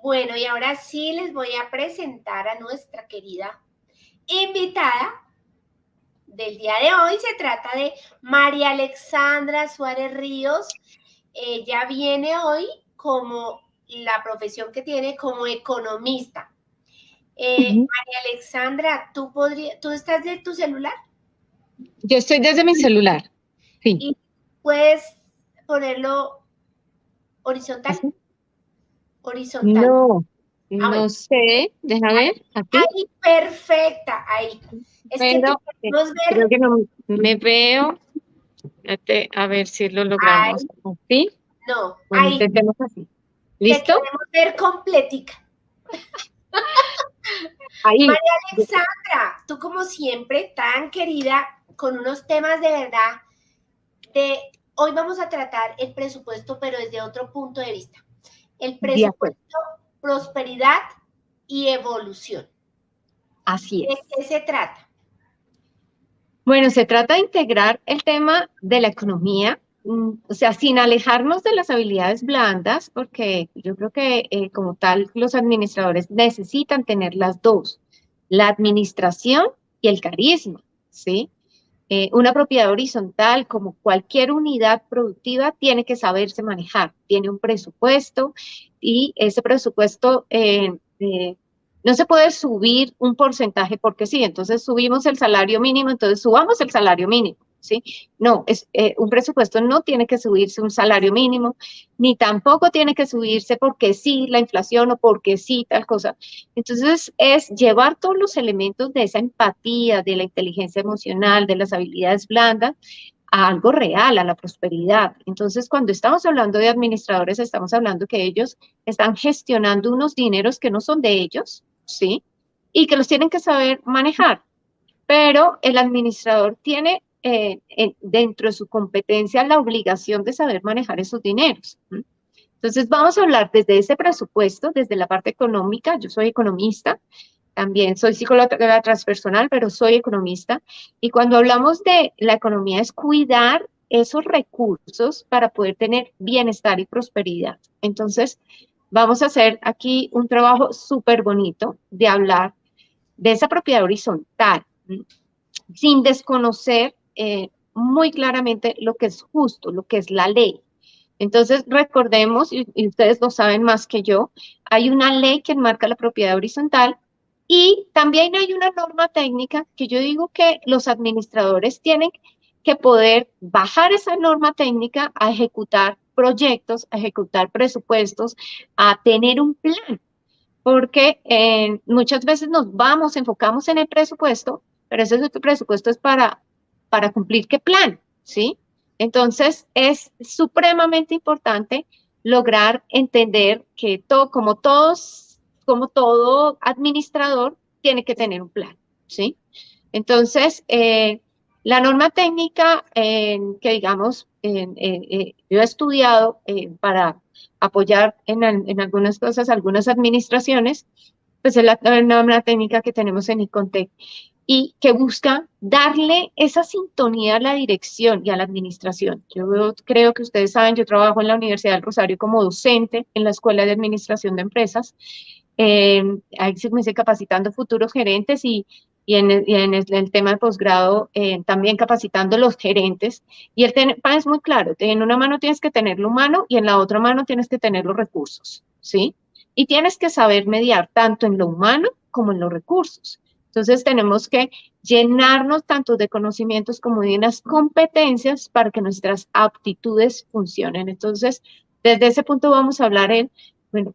Bueno, y ahora sí les voy a presentar a nuestra querida invitada del día de hoy. Se trata de María Alexandra Suárez Ríos. Ella viene hoy como la profesión que tiene como economista. Ujú. María Alexandra, ¿tú estás de tu celular? Yo estoy desde mi celular. Sí. Y puedes ponerlo horizontal. ¿Así? Horizontal. No, Ah, bueno. no sé. Deja ver, aquí. Ahí, perfecta, ahí. Es que te Pero queremos creo ver que no me veo. Espérate, a ver si lo logramos ahí. así. No, Bueno, ahí. intentemos así. Te ¿Listo? queremos ver completica. Ahí. María Alexandra, tú como siempre, tan querida, con unos temas de verdad, de hoy vamos a tratar el presupuesto, pero desde otro punto de vista. El De acuerdo. presupuesto, prosperidad y evolución. Así ¿De es. qué se trata? Bueno, se trata de integrar el tema de la economía, o sea, sin alejarnos de las habilidades blandas, porque yo creo que como tal los administradores necesitan tener las dos, la administración y el carisma, ¿sí? Una propiedad horizontal, como cualquier unidad productiva, tiene que saberse manejar, tiene un presupuesto y ese presupuesto no se puede subir un porcentaje porque sí, entonces subimos el salario mínimo, entonces subamos el salario mínimo, ¿sí? No, un presupuesto no tiene que subirse un salario mínimo, ni tampoco tiene que subirse porque sí la inflación o porque sí tal cosa. Entonces, es llevar todos los elementos de esa empatía, de la inteligencia emocional, de las habilidades blandas, a algo real, a la prosperidad. Entonces, cuando estamos hablando de administradores, estamos hablando que ellos están gestionando unos dineros que no son de ellos, ¿sí? Y que los tienen que saber manejar. Pero el administrador tiene dentro de su competencia la obligación de saber manejar esos dineros. ¿Sí? Entonces, vamos a hablar desde ese presupuesto, desde la parte económica. Yo soy economista, también soy psicóloga transpersonal, pero soy economista. Y cuando hablamos de la economía es cuidar esos recursos para poder tener bienestar y prosperidad. Entonces, vamos a hacer aquí un trabajo súper bonito de hablar de esa propiedad horizontal, sin desconocer muy claramente lo que es justo, lo que es la ley. Entonces, recordemos, y ustedes lo saben más que yo, hay una ley que enmarca la propiedad horizontal y también hay una norma técnica que yo digo que los administradores tienen que poder bajar esa norma técnica a ejecutar proyectos, a ejecutar presupuestos, a tener un plan, porque muchas veces nos vamos, enfocamos en el presupuesto, pero ese presupuesto es para cumplir qué plan, ¿sí? Entonces, es supremamente importante lograr entender que todo, como todo administrador, tiene que tener un plan, ¿sí? Entonces, la norma técnica que digamos, yo he estudiado para apoyar en algunas cosas, algunas administraciones, pues es la norma técnica que tenemos en ICONTEC y que busca darle esa sintonía a la dirección y a la administración. Creo que ustedes saben, yo trabajo en la Universidad del Rosario como docente en la Escuela de Administración de Empresas. Ahí se me dice capacitando futuros gerentes y en el tema de posgrado también capacitando los gerentes. Y el tema es muy claro, en una mano tienes que tener lo humano y en la otra mano tienes que tener los recursos, ¿sí? Y tienes que saber mediar tanto en lo humano como en los recursos. Entonces tenemos que llenarnos tanto de conocimientos como de unas competencias para que nuestras aptitudes funcionen. Entonces, desde ese punto vamos a hablar bueno,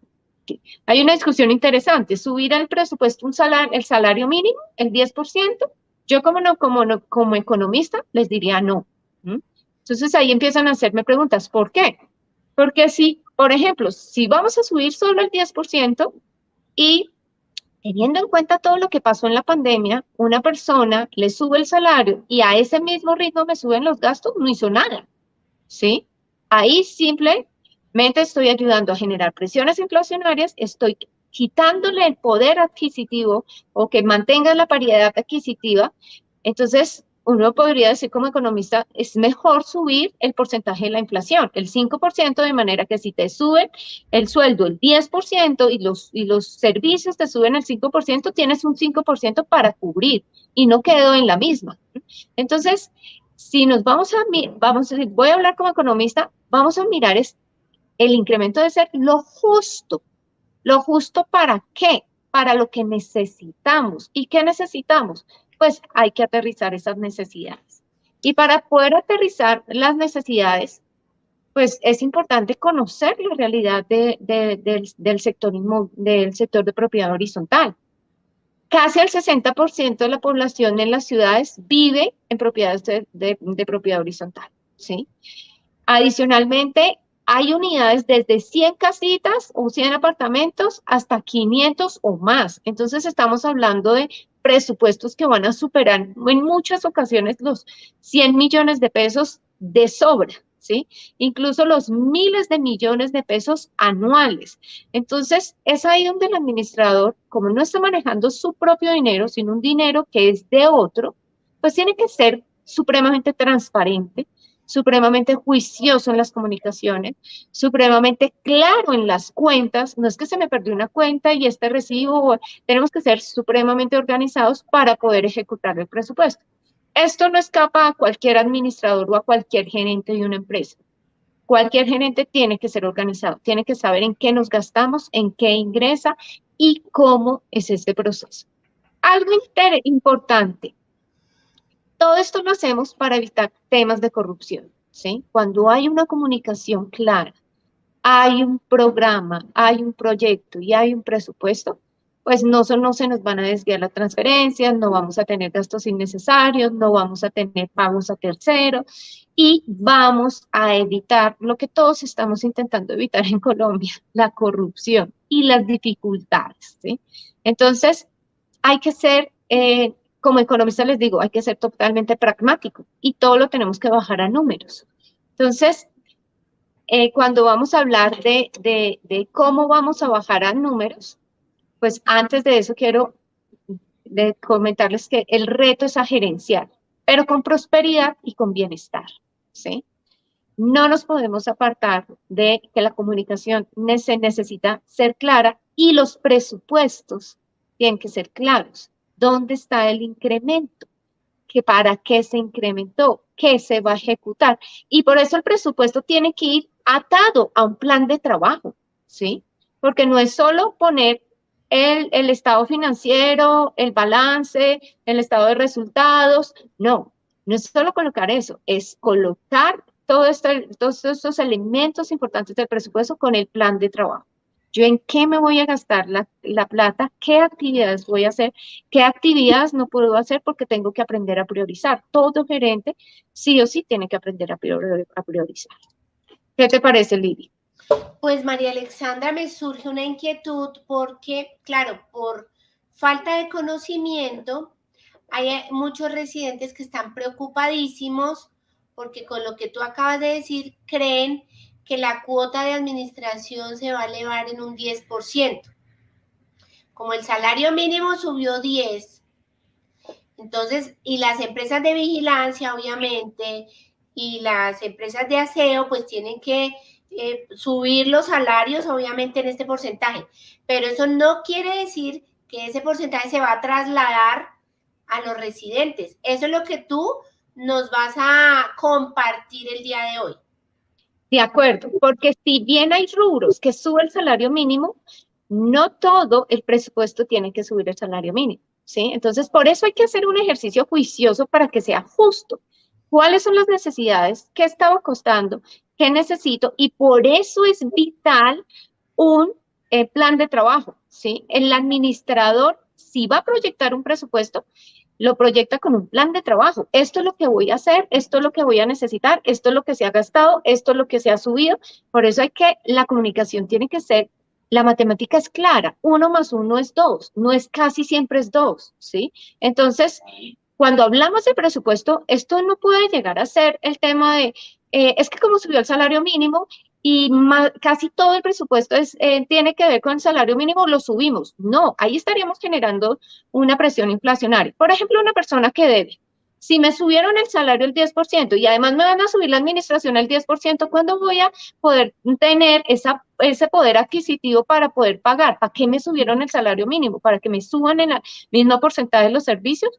hay una discusión interesante, subir el presupuesto el salario mínimo, el 10%, yo como economista les diría no. ¿Mm? Entonces ahí empiezan a hacerme preguntas, ¿por qué? Porque si, por ejemplo, si vamos a subir solo el 10% y teniendo en cuenta todo lo que pasó en la pandemia, una persona le sube el salario y a ese mismo ritmo me suben los gastos, no hizo nada, ¿sí? Ahí simplemente estoy ayudando a generar presiones inflacionarias, estoy quitándole el poder adquisitivo o que mantenga la paridad adquisitiva. Entonces, uno podría decir como economista, es mejor subir el porcentaje de la inflación, el 5%, de manera que si te suben el sueldo el 10% y los servicios te suben el 5%, tienes un 5% para cubrir y no quedo en la misma. Entonces, si nos voy a hablar como economista, vamos a mirar es el incremento de ser lo justo ¿para qué? Para lo que necesitamos. ¿Y qué necesitamos? Pues hay que aterrizar esas necesidades. Y para poder aterrizar las necesidades, pues es importante conocer la realidad del sector del sector de propiedad horizontal. Casi el 60% de la población en las ciudades vive en propiedades de propiedad horizontal, ¿sí? Adicionalmente, hay unidades desde 100 casitas o 100 apartamentos hasta 500 o más. Entonces, estamos hablando de presupuestos que van a superar en muchas ocasiones los 100 millones de pesos de sobra, ¿sí? Incluso los miles de millones de pesos anuales. Entonces, es ahí donde el administrador, como no está manejando su propio dinero, sino un dinero que es de otro, pues tiene que ser supremamente transparente, supremamente juicioso en las comunicaciones, supremamente claro en las cuentas. No es que se me perdió una cuenta y este recibo, tenemos que ser supremamente organizados para poder ejecutar el presupuesto. Esto no escapa a cualquier administrador o a cualquier gerente de una empresa. Cualquier gerente tiene que ser organizado, tiene que saber en qué nos gastamos, en qué ingresa y cómo es este proceso. Algo importante, todo esto lo hacemos para evitar temas de corrupción, ¿sí? Cuando hay una comunicación clara, hay un programa, hay un proyecto y hay un presupuesto, pues no se nos van a desviar las transferencias, no vamos a tener gastos innecesarios, no vamos a tener pagos a terceros y vamos a evitar lo que todos estamos intentando evitar en Colombia, la corrupción y las dificultades, ¿sí? Entonces, hay que ser, como economista les digo, hay que ser totalmente pragmático y todo lo tenemos que bajar a números. Entonces, cuando vamos a hablar de cómo vamos a bajar a números, pues antes de eso quiero comentarles que el reto es a gerenciar, pero con prosperidad y con bienestar, ¿sí? No nos podemos apartar de que la comunicación se necesita ser clara y los presupuestos tienen que ser claros. ¿Dónde está el incremento? ¿Que para qué se incrementó? ¿Qué se va a ejecutar? Y por eso el presupuesto tiene que ir atado a un plan de trabajo, ¿sí? Porque no es solo poner el estado financiero, el balance, el estado de resultados, no, no es solo colocar eso, es colocar todos estos elementos importantes del presupuesto con el plan de trabajo. Yo en qué me voy a gastar la plata, qué actividades voy a hacer, qué actividades no puedo hacer porque tengo que aprender a priorizar. Todo gerente sí o sí tiene que aprender a priorizar. ¿Qué te parece, Lidia? Pues María Alexandra, me surge una inquietud porque, claro, por falta de conocimiento, hay muchos residentes que están preocupadísimos porque con lo que tú acabas de decir, creen que la cuota de administración se va a elevar en un 10%. Como el salario mínimo subió 10, entonces, y las empresas de vigilancia, obviamente, y las empresas de aseo, pues tienen que subir los salarios, obviamente, en este porcentaje. Pero eso no quiere decir que ese porcentaje se va a trasladar a los residentes. Eso es lo que tú nos vas a compartir el día de hoy. De acuerdo, porque si bien hay rubros que sube el salario mínimo, no todo el presupuesto tiene que subir el salario mínimo, ¿sí? Entonces, por eso hay que hacer un ejercicio juicioso para que sea justo. ¿Cuáles son las necesidades? ¿Qué estaba costando? ¿Qué necesito? Y por eso es vital un plan de trabajo, ¿sí? El administrador, si va a proyectar un presupuesto, lo proyecta con un plan de trabajo. Esto es lo que voy a hacer, esto es lo que voy a necesitar, esto es lo que se ha gastado, esto es lo que se ha subido. Por eso hay que, la comunicación tiene que ser, la matemática es clara, 1 más 1 es 2, no es casi siempre es 2, ¿sí? Entonces, cuando hablamos de presupuesto, esto no puede llegar a ser el tema de, es que como subió el salario mínimo y casi todo el presupuesto tiene que ver con el salario mínimo, lo subimos. No, ahí estaríamos generando una presión inflacionaria. Por ejemplo, una persona que debe Si me subieron el salario el 10% y además me van a subir la administración al 10%, ¿cuándo voy a poder tener ese poder adquisitivo para poder pagar? ¿Para qué me subieron el salario mínimo? ¿Para que me suban en el mismo porcentaje de los servicios?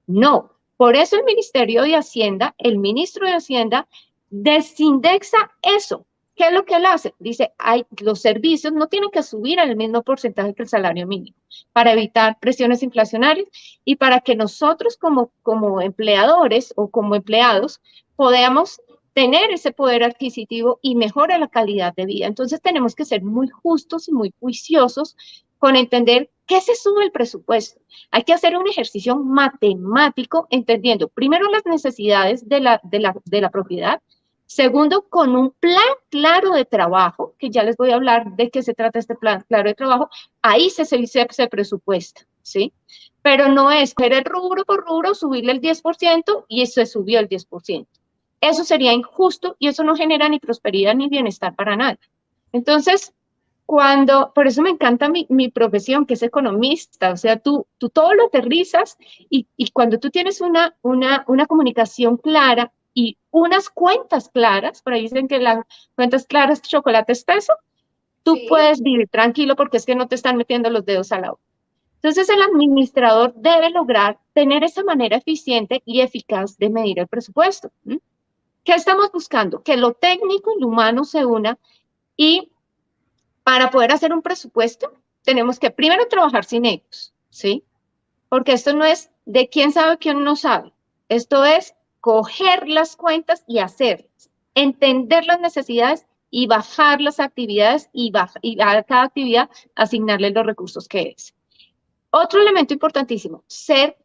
No. Por eso el Ministerio de Hacienda, el ministro de Hacienda, desindexa eso. ¿Qué es lo que él hace? Dice, los servicios no tienen que subir al mismo porcentaje que el salario mínimo para evitar presiones inflacionarias y para que nosotros como empleadores o como empleados podamos tener ese poder adquisitivo y mejore la calidad de vida. Entonces tenemos que ser muy justos y muy juiciosos con entender qué se sube el presupuesto. Hay que hacer un ejercicio matemático entendiendo primero las necesidades de la propiedad. Segundo, con un plan claro de trabajo, que ya les voy a hablar de qué se trata este plan claro de trabajo, ahí se presupuesta, ¿sí? Pero no es coger el rubro por rubro, subirle el 10% y se subió el 10%. Eso sería injusto y eso no genera ni prosperidad ni bienestar para nadie. Entonces, por eso me encanta mi profesión, que es economista, o sea, tú todo lo aterrizas y cuando tú tienes una comunicación clara y unas cuentas claras, por ahí dicen que las cuentas claras, chocolate espeso, tú Sí. puedes vivir tranquilo porque es que no te están metiendo los dedos a la boca. Entonces, el administrador debe lograr tener esa manera eficiente y eficaz de medir el presupuesto. ¿Qué estamos buscando? Que lo técnico y lo humano se una y para poder hacer un presupuesto tenemos que primero trabajar sin egos, ¿sí? Porque esto no es de quién sabe, quién no sabe. Esto es coger las cuentas y hacerlas, entender las necesidades y bajar las actividades y a cada actividad asignarle los recursos que es. Otro elemento importantísimo, ser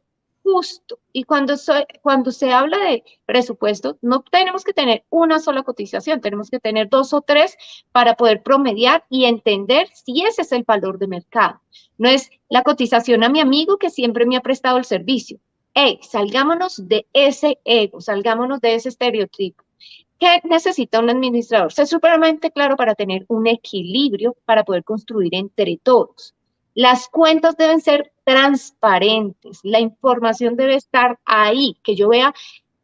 justo. Y cuando se habla de presupuesto, no tenemos que tener una sola cotización, tenemos que tener dos o tres para poder promediar y entender si ese es el valor de mercado. No es la cotización a mi amigo que siempre me ha prestado el servicio. Hey, salgámonos de ese ego, salgámonos de ese estereotipo. ¿Qué necesita un administrador? Ser supremamente claro para tener un equilibrio para poder construir entre todos. Las cuentas deben ser transparentes, la información debe estar ahí, que yo vea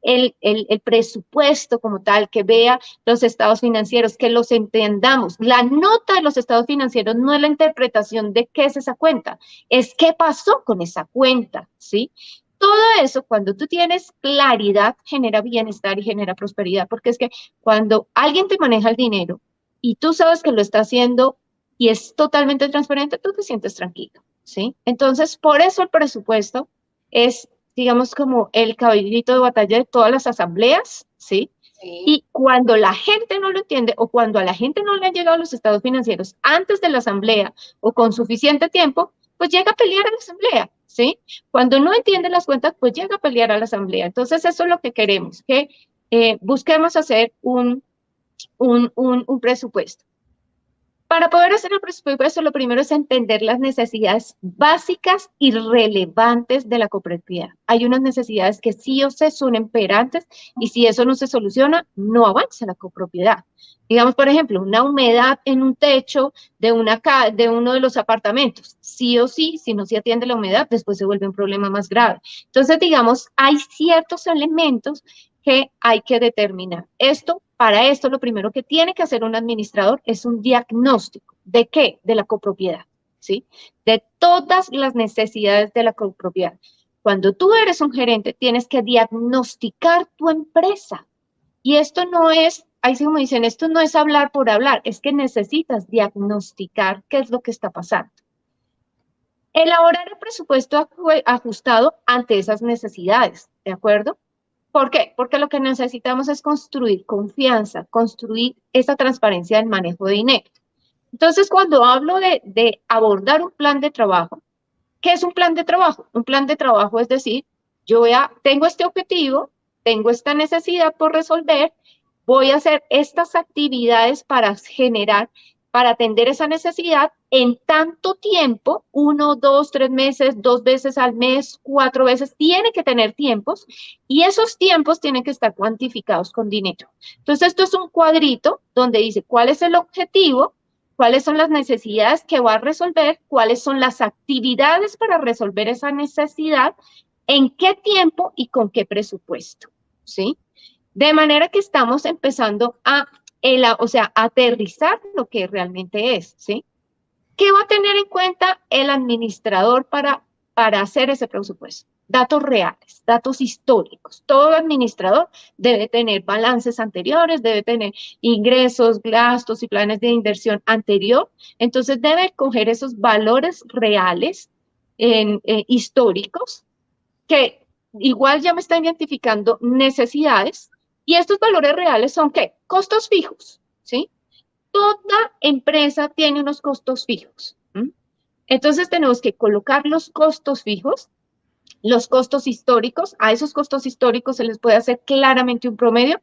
el presupuesto como tal, que vea los estados financieros, que los entendamos. La nota de los estados financieros no es la interpretación de qué es esa cuenta, es qué pasó con esa cuenta, ¿sí? Todo eso, cuando tú tienes claridad, genera bienestar y genera prosperidad, porque es que cuando alguien te maneja el dinero y tú sabes que lo está haciendo y es totalmente transparente, tú te sientes tranquilo, ¿sí? Entonces, por eso el presupuesto es, digamos, como el caballito de batalla de todas las asambleas, ¿sí? Sí. Y cuando la gente no lo entiende o cuando a la gente no le han llegado los estados financieros antes de la asamblea o con suficiente tiempo, pues llega a pelear a la asamblea, ¿sí? Cuando no entiende las cuentas, pues llega a pelear a la asamblea. Entonces, eso es lo que queremos, que busquemos hacer un presupuesto. Para poder hacer el presupuesto, lo primero es entender las necesidades básicas y relevantes de la copropiedad. Hay unas necesidades que sí o sí son imperantes y si eso no se soluciona, no avanza la copropiedad. Digamos, por ejemplo, una humedad en un techo de uno de los apartamentos. Sí o sí, si no se atiende la humedad, después se vuelve un problema más grave. Entonces, digamos, hay ciertos elementos que hay que determinar. Para esto, lo primero que tiene que hacer un administrador es un diagnóstico. ¿De qué? De la copropiedad, ¿sí? De todas las necesidades de la copropiedad. Cuando tú eres un gerente, tienes que diagnosticar tu empresa. Y esto no es, ahí sí como dicen, esto no es hablar por hablar, es que necesitas diagnosticar qué es lo que está pasando. Elaborar el presupuesto ajustado ante esas necesidades, ¿de acuerdo? ¿Por qué? Porque lo que necesitamos es construir confianza, construir esa transparencia del manejo de dinero. Entonces, cuando hablo de abordar un plan de trabajo, ¿qué es un plan de trabajo? Un plan de trabajo es decir, tengo este objetivo, tengo esta necesidad por resolver, voy a hacer estas actividades para atender esa necesidad en tanto tiempo, 1, 2, 3 meses, 2 veces al mes, 4 veces, tiene que tener tiempos y esos tiempos tienen que estar cuantificados con dinero. Entonces, esto es un cuadrito donde dice cuál es el objetivo, cuáles son las necesidades que va a resolver, cuáles son las actividades para resolver esa necesidad ¿En qué tiempo y con qué presupuesto? ¿Sí? De manera que estamos empezando o sea, a aterrizar lo que realmente es, ¿sí? ¿Qué va a tener en cuenta el administrador para hacer ese presupuesto? Datos reales, datos históricos. Todo administrador debe tener balances anteriores, debe tener ingresos, gastos y planes de inversión anterior. Entonces debe coger esos valores reales históricos que igual ya me están identificando necesidades y estos valores reales son ¿qué? Costos fijos, ¿sí? Toda empresa tiene unos costos fijos. ¿M? Entonces tenemos que colocar los costos fijos, los costos históricos, a esos costos históricos se les puede hacer claramente un promedio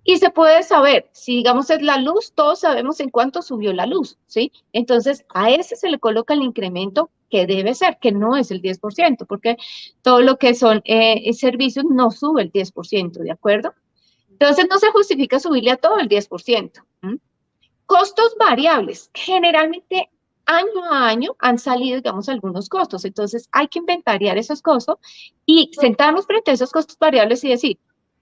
y se puede saber, si digamos es la luz, todos sabemos en cuánto subió la luz, ¿sí? Entonces a ese se le coloca el incremento que debe ser, que no es el 10%, porque todo lo que son servicios no sube el 10%, ¿de acuerdo? Entonces no se justifica subirle a todo el 10%. ¿M? Costos variables. Generalmente, año a año han salido, digamos, algunos costos. Entonces, hay que inventariar esos costos y sentarnos frente a esos costos variables y decir,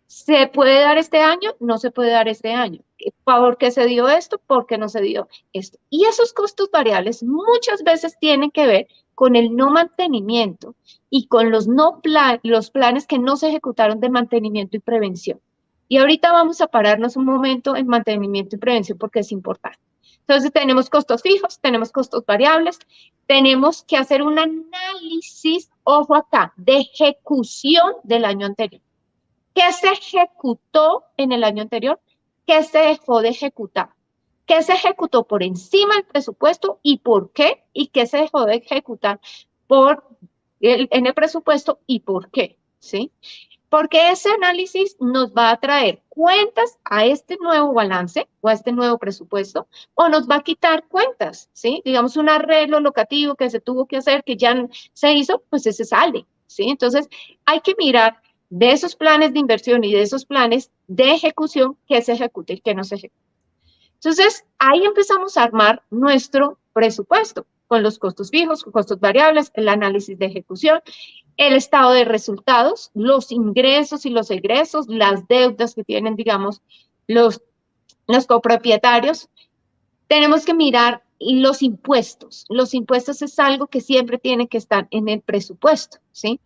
¿se puede dar este año? No se puede dar este año. ¿Por qué se dio esto? ¿Por qué no se dio esto? Y esos costos variables muchas veces tienen que ver con el no mantenimiento y con los planes que no se ejecutaron de mantenimiento y prevención. Y ahorita vamos a pararnos un momento en mantenimiento y prevención porque es importante. Entonces tenemos costos fijos, tenemos costos variables, tenemos que hacer un análisis, ojo acá, de ejecución del año anterior. ¿Qué se ejecutó en el año anterior? ¿Qué se dejó de ejecutar? ¿Qué se ejecutó por encima del presupuesto y por qué? ¿Y qué se dejó de ejecutar en el presupuesto y por qué? ¿Sí? Porque ese análisis nos va a traer cuentas a este nuevo balance o a este nuevo presupuesto, o nos va a quitar cuentas, ¿sí? Digamos, un arreglo locativo que se tuvo que hacer, que ya se hizo, pues ese sale, ¿sí? Entonces, hay que mirar de esos planes de inversión y de esos planes de ejecución, qué se ejecuta y qué no se ejecuta. Entonces, ahí empezamos a armar nuestro presupuesto con los costos fijos, con costos variables, el análisis de ejecución, el estado de resultados, los ingresos y los egresos, las deudas que tienen, digamos, los copropietarios. Tenemos que mirar los impuestos. Los impuestos es algo que siempre tiene que estar en el presupuesto, ¿sí?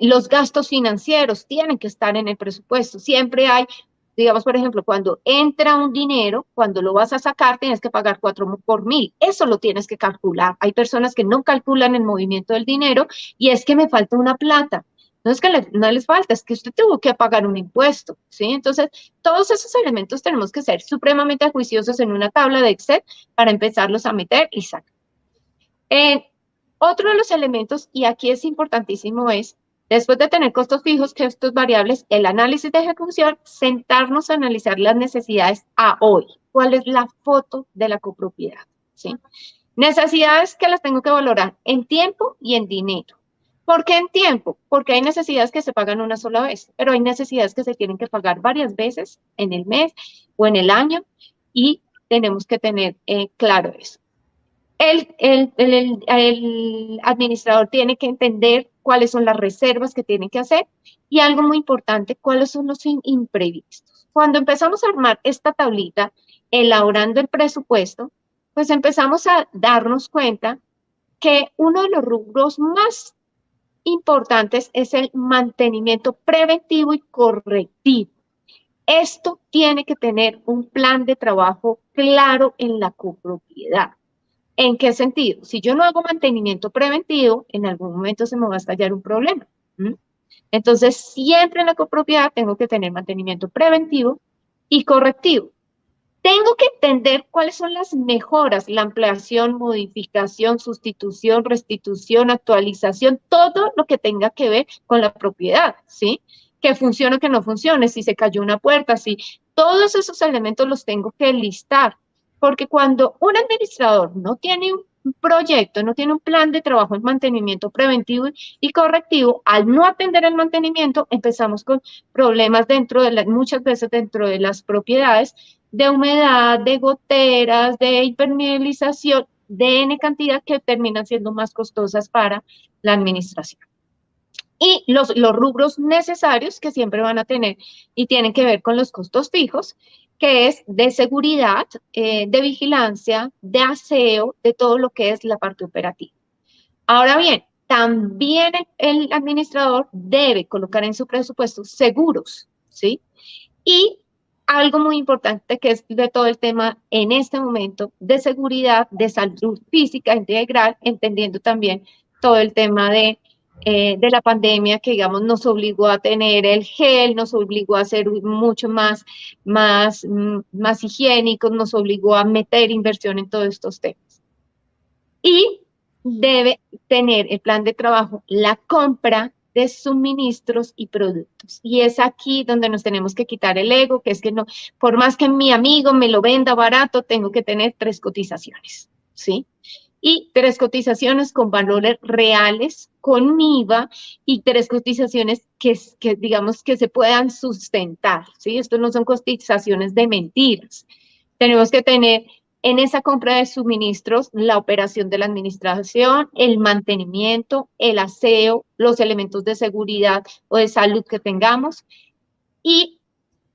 Los gastos financieros tienen que estar en el presupuesto. Siempre hay, digamos, por ejemplo, cuando entra un dinero, cuando lo vas a sacar, tienes que pagar 4 por 1000. Eso lo tienes que calcular. Hay personas que no calculan el movimiento del dinero y es que me falta una plata. No es que no les falta, es que usted tuvo que pagar un impuesto, ¿sí? Entonces, todos esos elementos tenemos que ser supremamente juiciosos en una tabla de Excel para empezarlos a meter y sacar. Otro de los elementos, y aquí es importantísimo, es, después de tener costos fijos, costos variables, el análisis de ejecución, sentarnos a analizar las necesidades a hoy. ¿Cuál es la foto de la copropiedad? ¿Sí? Necesidades que las tengo que valorar en tiempo y en dinero. ¿Por qué en tiempo? Porque hay necesidades que se pagan una sola vez, pero hay necesidades que se tienen que pagar varias veces en el mes o en el año y tenemos que tener claro eso. El administrador tiene que entender cuáles son las reservas que tiene que hacer y algo muy importante, cuáles son los imprevistos. Cuando empezamos a armar esta tablita, elaborando el presupuesto, pues empezamos a darnos cuenta que uno de los rubros más importantes es el mantenimiento preventivo y correctivo. Esto tiene que tener un plan de trabajo claro en la copropiedad. ¿En qué sentido? Si yo no hago mantenimiento preventivo, en algún momento se me va a estallar un problema. ¿M? Entonces, siempre en la copropiedad tengo que tener mantenimiento preventivo y correctivo. Tengo que entender cuáles son las mejoras, la ampliación, modificación, sustitución, restitución, actualización, todo lo que tenga que ver con la propiedad, ¿sí? Que funcione o que no funcione, si se cayó una puerta, si todos esos elementos los tengo que listar, porque cuando un administrador no tiene un proyecto, no tiene un plan de trabajo en mantenimiento preventivo y correctivo, al no atender el mantenimiento, empezamos con problemas muchas veces dentro de las propiedades, de humedad, de goteras, de impermeabilización, de N cantidad que terminan siendo más costosas para la administración. y los rubros necesarios que siempre van a tener y tienen que ver con los costos fijos, que es de seguridad, de vigilancia, de aseo, de todo lo que es la parte operativa. Ahora bien, también el administrador debe colocar en su presupuesto seguros, ¿sí? Y algo muy importante que es de todo el tema en este momento de seguridad, de salud física integral, entendiendo también todo el tema de la pandemia que, digamos, nos obligó a tener el gel, nos obligó a ser mucho más higiénicos, nos obligó a meter inversión en todos estos temas. Y debe tener el plan de trabajo la compra de suministros y productos. Y es aquí donde nos tenemos que quitar el ego, que es que no, por más que mi amigo me lo venda barato, tengo que tener 3 cotizaciones, ¿sí? Y 3 cotizaciones con valores reales, con IVA, y 3 cotizaciones que digamos que se puedan sustentar, ¿sí? Esto no son cotizaciones de mentiras. Tenemos que tener en esa compra de suministros la operación de la administración, el mantenimiento, el aseo, los elementos de seguridad o de salud que tengamos y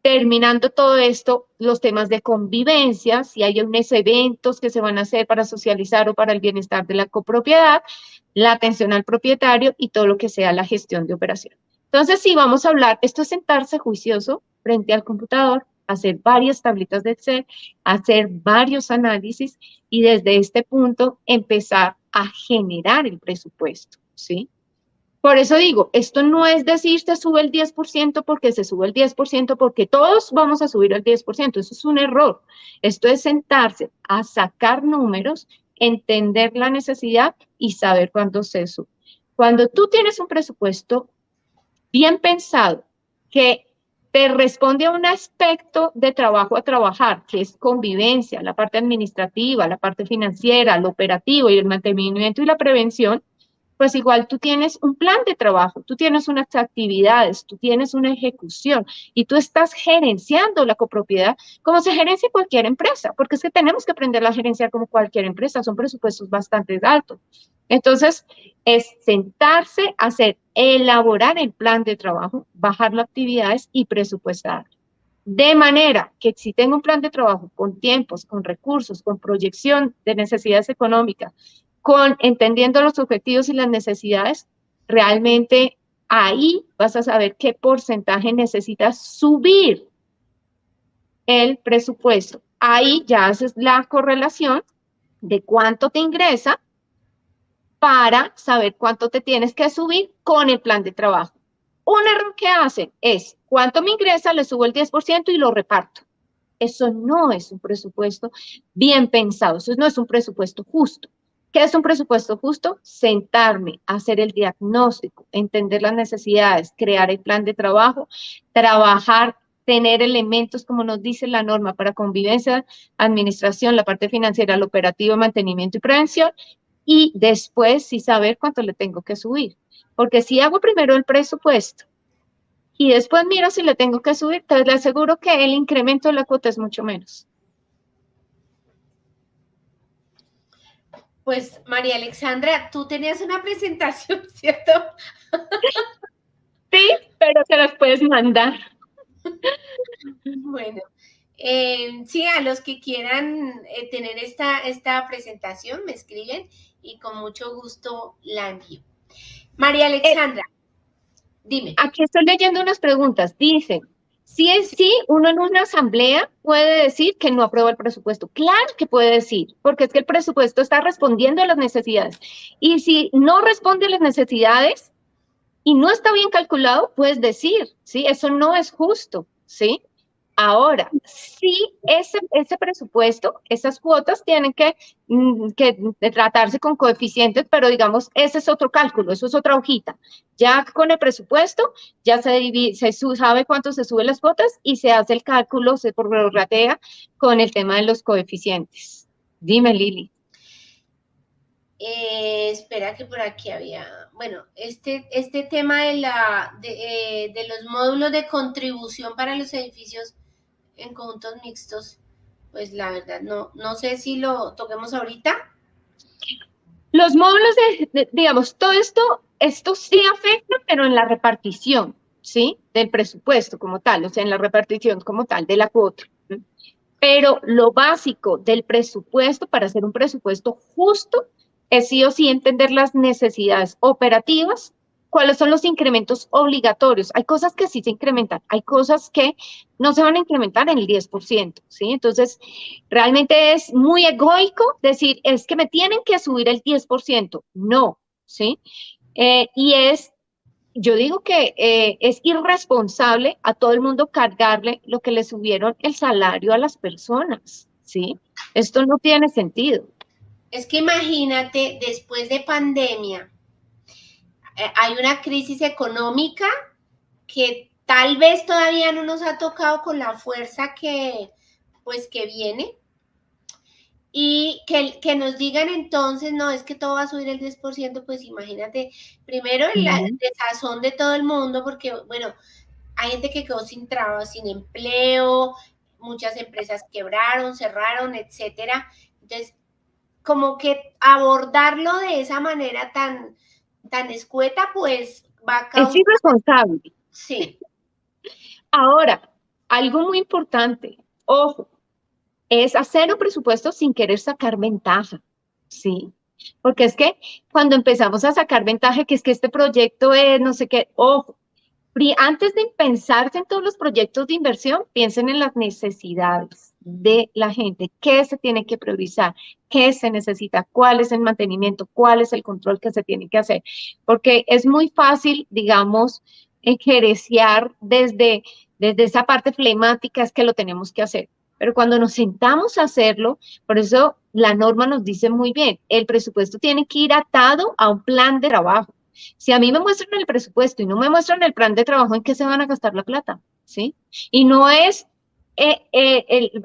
terminando todo esto, los temas de convivencia, si hay unos eventos que se van a hacer para socializar o para el bienestar de la copropiedad, la atención al propietario y todo lo que sea la gestión de operación. Entonces, sí, vamos a hablar, esto es sentarse juicioso frente al computador, hacer varias tablitas de Excel, hacer varios análisis y desde este punto empezar a generar el presupuesto, ¿sí? Por eso digo, esto no es decir se sube el 10% porque se sube el 10% porque todos vamos a subir el 10%, eso es un error. Esto es sentarse a sacar números, entender la necesidad y saber cuándo se sube. Cuando tú tienes un presupuesto bien pensado que te responde a un aspecto de trabajo a trabajar, que es convivencia, la parte administrativa, la parte financiera, lo operativo y el mantenimiento y la prevención, pues igual tú tienes un plan de trabajo, tú tienes unas actividades, tú tienes una ejecución y tú estás gerenciando la copropiedad como se gerencia cualquier empresa, porque es que tenemos que aprender a gerenciar como cualquier empresa, son presupuestos bastante altos. Entonces, es sentarse, hacer, elaborar el plan de trabajo, bajar las actividades y presupuestar. De manera que si tengo un plan de trabajo con tiempos, con recursos, con proyección de necesidades económicas, con entendiendo los objetivos y las necesidades, realmente ahí vas a saber qué porcentaje necesitas subir el presupuesto. Ahí ya haces la correlación de cuánto te ingresa para saber cuánto te tienes que subir con el plan de trabajo. Un error que hacen es, ¿cuánto me ingresa? Le subo el 10% y lo reparto. Eso no es un presupuesto bien pensado, eso no es un presupuesto justo. ¿Qué es un presupuesto justo? Sentarme, hacer el diagnóstico, entender las necesidades, crear el plan de trabajo, trabajar, tener elementos, como nos dice la norma, para convivencia, administración, la parte financiera, el operativo, mantenimiento y prevención, y después sí saber cuánto le tengo que subir. Porque si hago primero el presupuesto y después miro si le tengo que subir, te le aseguro que el incremento de la cuota es mucho menos. Pues María Alexandra, tú tenías una presentación, ¿cierto? Sí, pero se las puedes mandar. Bueno, sí, a los que quieran tener esta presentación me escriben y con mucho gusto la envío. María Alexandra, dime. Aquí estoy leyendo unas preguntas. Dicen, si en sí uno en una asamblea puede decir que no aprueba el presupuesto. Claro que puede decir, porque es que el presupuesto está respondiendo a las necesidades. Y si no responde a las necesidades y no está bien calculado, puedes decir, ¿sí? Eso no es justo, ¿sí? Ahora, sí, ese presupuesto, esas cuotas tienen que tratarse con coeficientes, pero digamos, ese es otro cálculo, eso es otra hojita. Ya con el presupuesto, ya sabe cuánto se suben las cuotas y se hace el cálculo, se prorratea con el tema de los coeficientes. Dime, Lili. Espera que por aquí había, bueno, este tema de los módulos de contribución para los edificios en conjuntos mixtos, pues la verdad no sé si lo toquemos ahorita. Los módulos digamos, todo esto sí afecta, pero en la repartición, ¿sí? Del presupuesto como tal, o sea, en la repartición como tal de la cuota. ¿Sí? Pero lo básico del presupuesto, para hacer un presupuesto justo, es sí o sí entender las necesidades operativas, cuáles son los incrementos obligatorios. Hay cosas que sí se incrementan, hay cosas que no se van a incrementar en el 10%, ¿sí? Entonces, realmente es muy egoico decir, es que me tienen que subir el 10%. No, ¿sí? Y yo digo que es irresponsable a todo el mundo cargarle lo que le subieron el salario a las personas, ¿sí? Esto no tiene sentido. Es que imagínate, después de pandemia, hay una crisis económica que tal vez todavía no nos ha tocado con la fuerza que, pues, que viene. Y que nos digan entonces, no, es que todo va a subir el 10%, pues imagínate, primero el desazón de todo el mundo, porque, bueno, hay gente que quedó sin trabajo, sin empleo, muchas empresas quebraron, cerraron, etcétera. Entonces, como que abordarlo de esa manera tan escueta, pues va a Es causar, irresponsable. sí. Ahora, algo muy importante, ojo, es hacer un presupuesto sin querer sacar ventaja, ¿sí? Porque es que cuando empezamos a sacar ventaja, que es que este proyecto es no sé qué, ojo, antes de pensarse en todos los proyectos de inversión, piensen en las necesidades de la gente, qué se tiene que priorizar, qué se necesita, cuál es el mantenimiento, cuál es el control que se tiene que hacer, porque es muy fácil, digamos, gerenciar desde esa parte flemática, es que lo tenemos que hacer. Pero cuando nos sentamos a hacerlo, por eso la norma nos dice muy bien, el presupuesto tiene que ir atado a un plan de trabajo. Si a mí me muestran el presupuesto y no me muestran el plan de trabajo, ¿en qué se van a gastar la plata? ¿Sí? Y no es,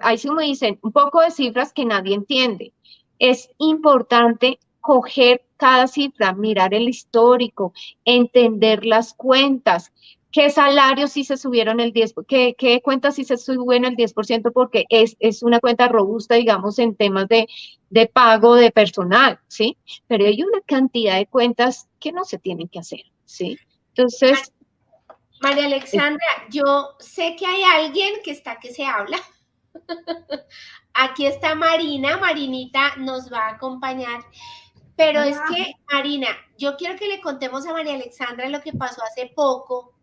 ahí sí me dicen, un poco de cifras que nadie entiende. Es importante coger cada cifra, mirar el histórico, entender las cuentas, qué salarios sí se subieron el 10, qué cuentas sí se suben el 10%, porque es una cuenta robusta, digamos, en temas de pago de personal, ¿sí? Pero hay una cantidad de cuentas que no se tienen que hacer, ¿sí? Entonces, María Alexandra, yo sé que hay alguien que está que se habla. Aquí está Marina, Marinita nos va a acompañar. Pero es Hola. que, Marina, yo quiero que le contemos a María Alexandra lo que pasó hace poco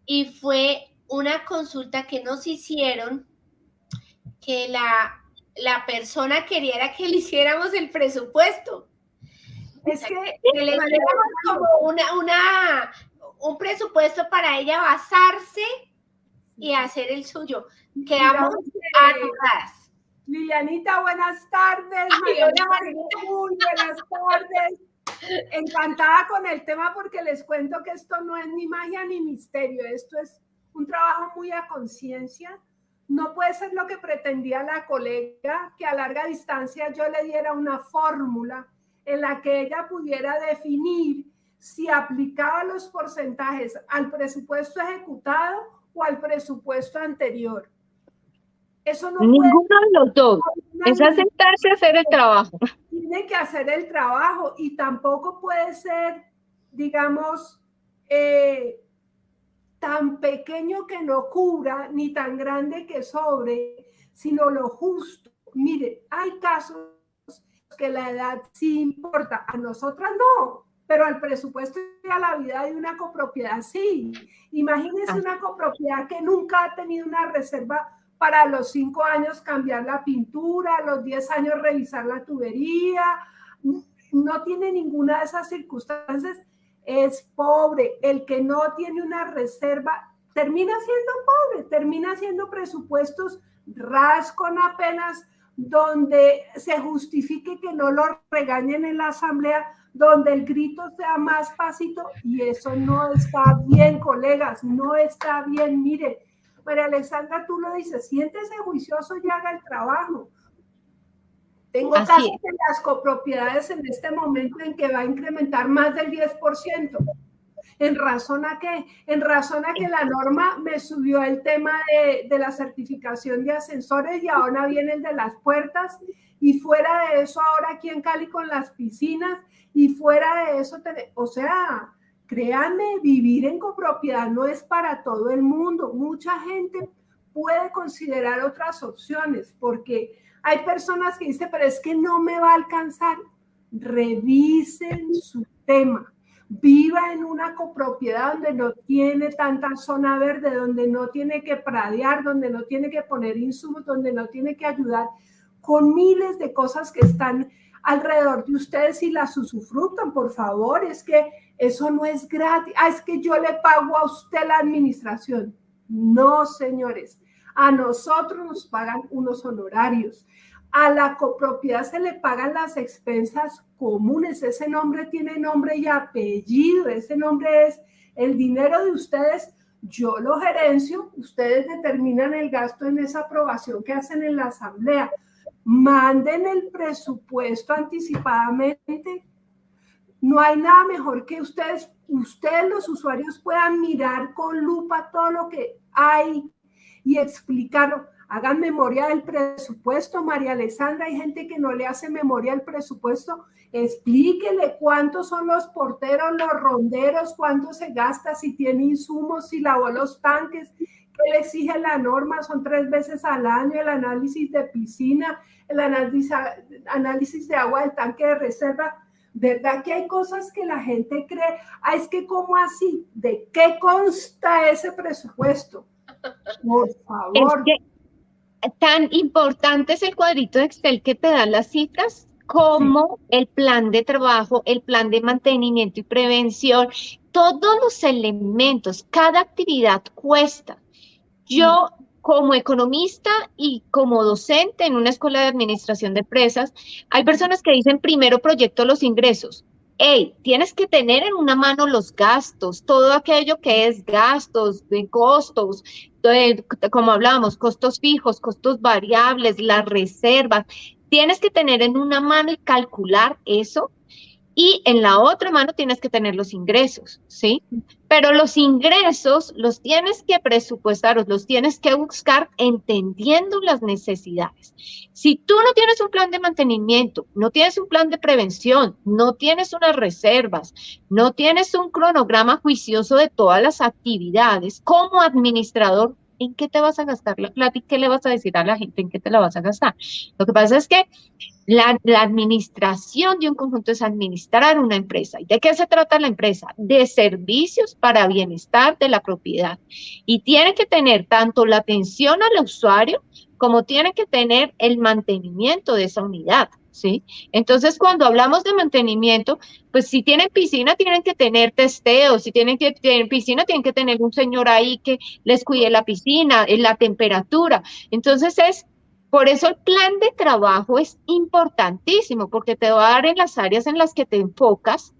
y fue una consulta que nos hicieron que la persona quería que le hiciéramos el presupuesto. Es que, Que le hiciéramos como un presupuesto para ella basarse y hacer el suyo. Quedamos digamos que, atoradas. Lilianita, buenas tardes. Ay, María hola, Luisa, Marinita. muy buenas tardes. Encantada con el tema porque les cuento que esto no es ni magia ni misterio. Esto es un trabajo muy a conciencia. No puede ser lo que pretendía la colega, que a larga distancia yo le diera una fórmula en la que ella pudiera definir si aplicaba los porcentajes al presupuesto ejecutado o al presupuesto anterior. Eso no puede ninguno de los dos. Es ser, sentarse a hacer el trabajo. tiene que hacer el trabajo y tampoco puede ser, digamos, tan pequeño que no cubra ni tan grande que sobre, sino lo justo. Mire, hay casos que la edad sí importa, a nosotras no, pero al presupuesto y a la vida de una copropiedad sí. Imagínense una copropiedad que nunca ha tenido una reserva para los 5 años cambiar la pintura, a los 10 años revisar la tubería, no tiene ninguna de esas circunstancias, es pobre. El que no tiene una reserva termina siendo pobre, termina haciendo presupuestos ras con apenas, donde se justifique que no lo regañen en la asamblea, donde el grito sea más pasito, y eso no está bien, colegas, no está bien. Mire, María Alexandra, tú lo dices, siéntese juicioso y haga el trabajo. Tengo casos de las copropiedades en este momento en que va a incrementar más del 10%. ¿En razón a qué? En razón a que la norma me subió el tema de la certificación de ascensores y ahora viene el de las puertas, y fuera de eso ahora aquí en Cali con las piscinas, y fuera de eso, o sea, créanme, vivir en copropiedad no es para todo el mundo. Mucha gente puede considerar otras opciones, porque hay personas que dicen, pero es que no me va a alcanzar. Revisen su tema. Viva en una copropiedad donde no tiene tanta zona verde, donde no tiene que pradear, donde no tiene que poner insumos, donde no tiene que ayudar con miles de cosas que están alrededor de ustedes y las usufructan, por favor. Es que eso no es gratis. Es que yo le pago a usted la administración. No, señores. A nosotros nos pagan unos honorarios. A la copropiedad se le pagan las expensas comunes. Ese nombre tiene nombre y apellido. Ese nombre es el dinero de ustedes. Yo lo gerencio. Ustedes determinan el gasto en esa aprobación que hacen en la asamblea. Manden el presupuesto anticipadamente. No hay nada mejor que ustedes los usuarios puedan mirar con lupa todo lo que hay y explicarlo. Hagan memoria del presupuesto, María Alessandra. Hay gente que no le hace memoria del presupuesto. Explíquele cuántos son los porteros, los ronderos, cuánto se gasta, si tiene insumos, si lavó los tanques, qué le exige la norma. Son 3 veces al año el análisis de piscina, el análisis de agua del tanque de reserva. ¿Verdad que hay cosas que la gente cree? Es que ¿cómo así? ¿De qué consta ese presupuesto? Por favor. Es que tan importante es el cuadrito de Excel que te da las cifras como el plan de trabajo, el plan de mantenimiento y prevención, todos los elementos, cada actividad cuesta. Yo, como economista y como docente en una escuela de administración de empresas, hay personas que dicen primero proyecto los ingresos. Tienes que tener en una mano los gastos, todo aquello que es gastos, de costos, como hablábamos, costos fijos, costos variables, las reservas. Tienes que tener en una mano y calcular eso. Y en la otra mano tienes que tener los ingresos, ¿sí? Pero los ingresos los tienes que presupuestar, los tienes que buscar entendiendo las necesidades. Si tú no tienes un plan de mantenimiento, no tienes un plan de prevención, no tienes unas reservas, no tienes un cronograma juicioso de todas las actividades, como administrador, ¿en qué te vas a gastar la plata y qué le vas a decir a la gente en qué te la vas a gastar? Lo que pasa es que la administración de un conjunto es administrar una empresa. ¿Y de qué se trata la empresa? De servicios para bienestar de la propiedad. Y tiene que tener tanto la atención al usuario como tiene que tener el mantenimiento de esa unidad, ¿sí? Entonces, cuando hablamos de mantenimiento, pues si tienen piscina, tienen que tener testeos. Si tienen que tener piscina, tienen que tener un señor ahí que les cuide la piscina, la temperatura. Entonces, por eso el plan de trabajo es importantísimo, porque te va a dar en las áreas en las que te enfocas,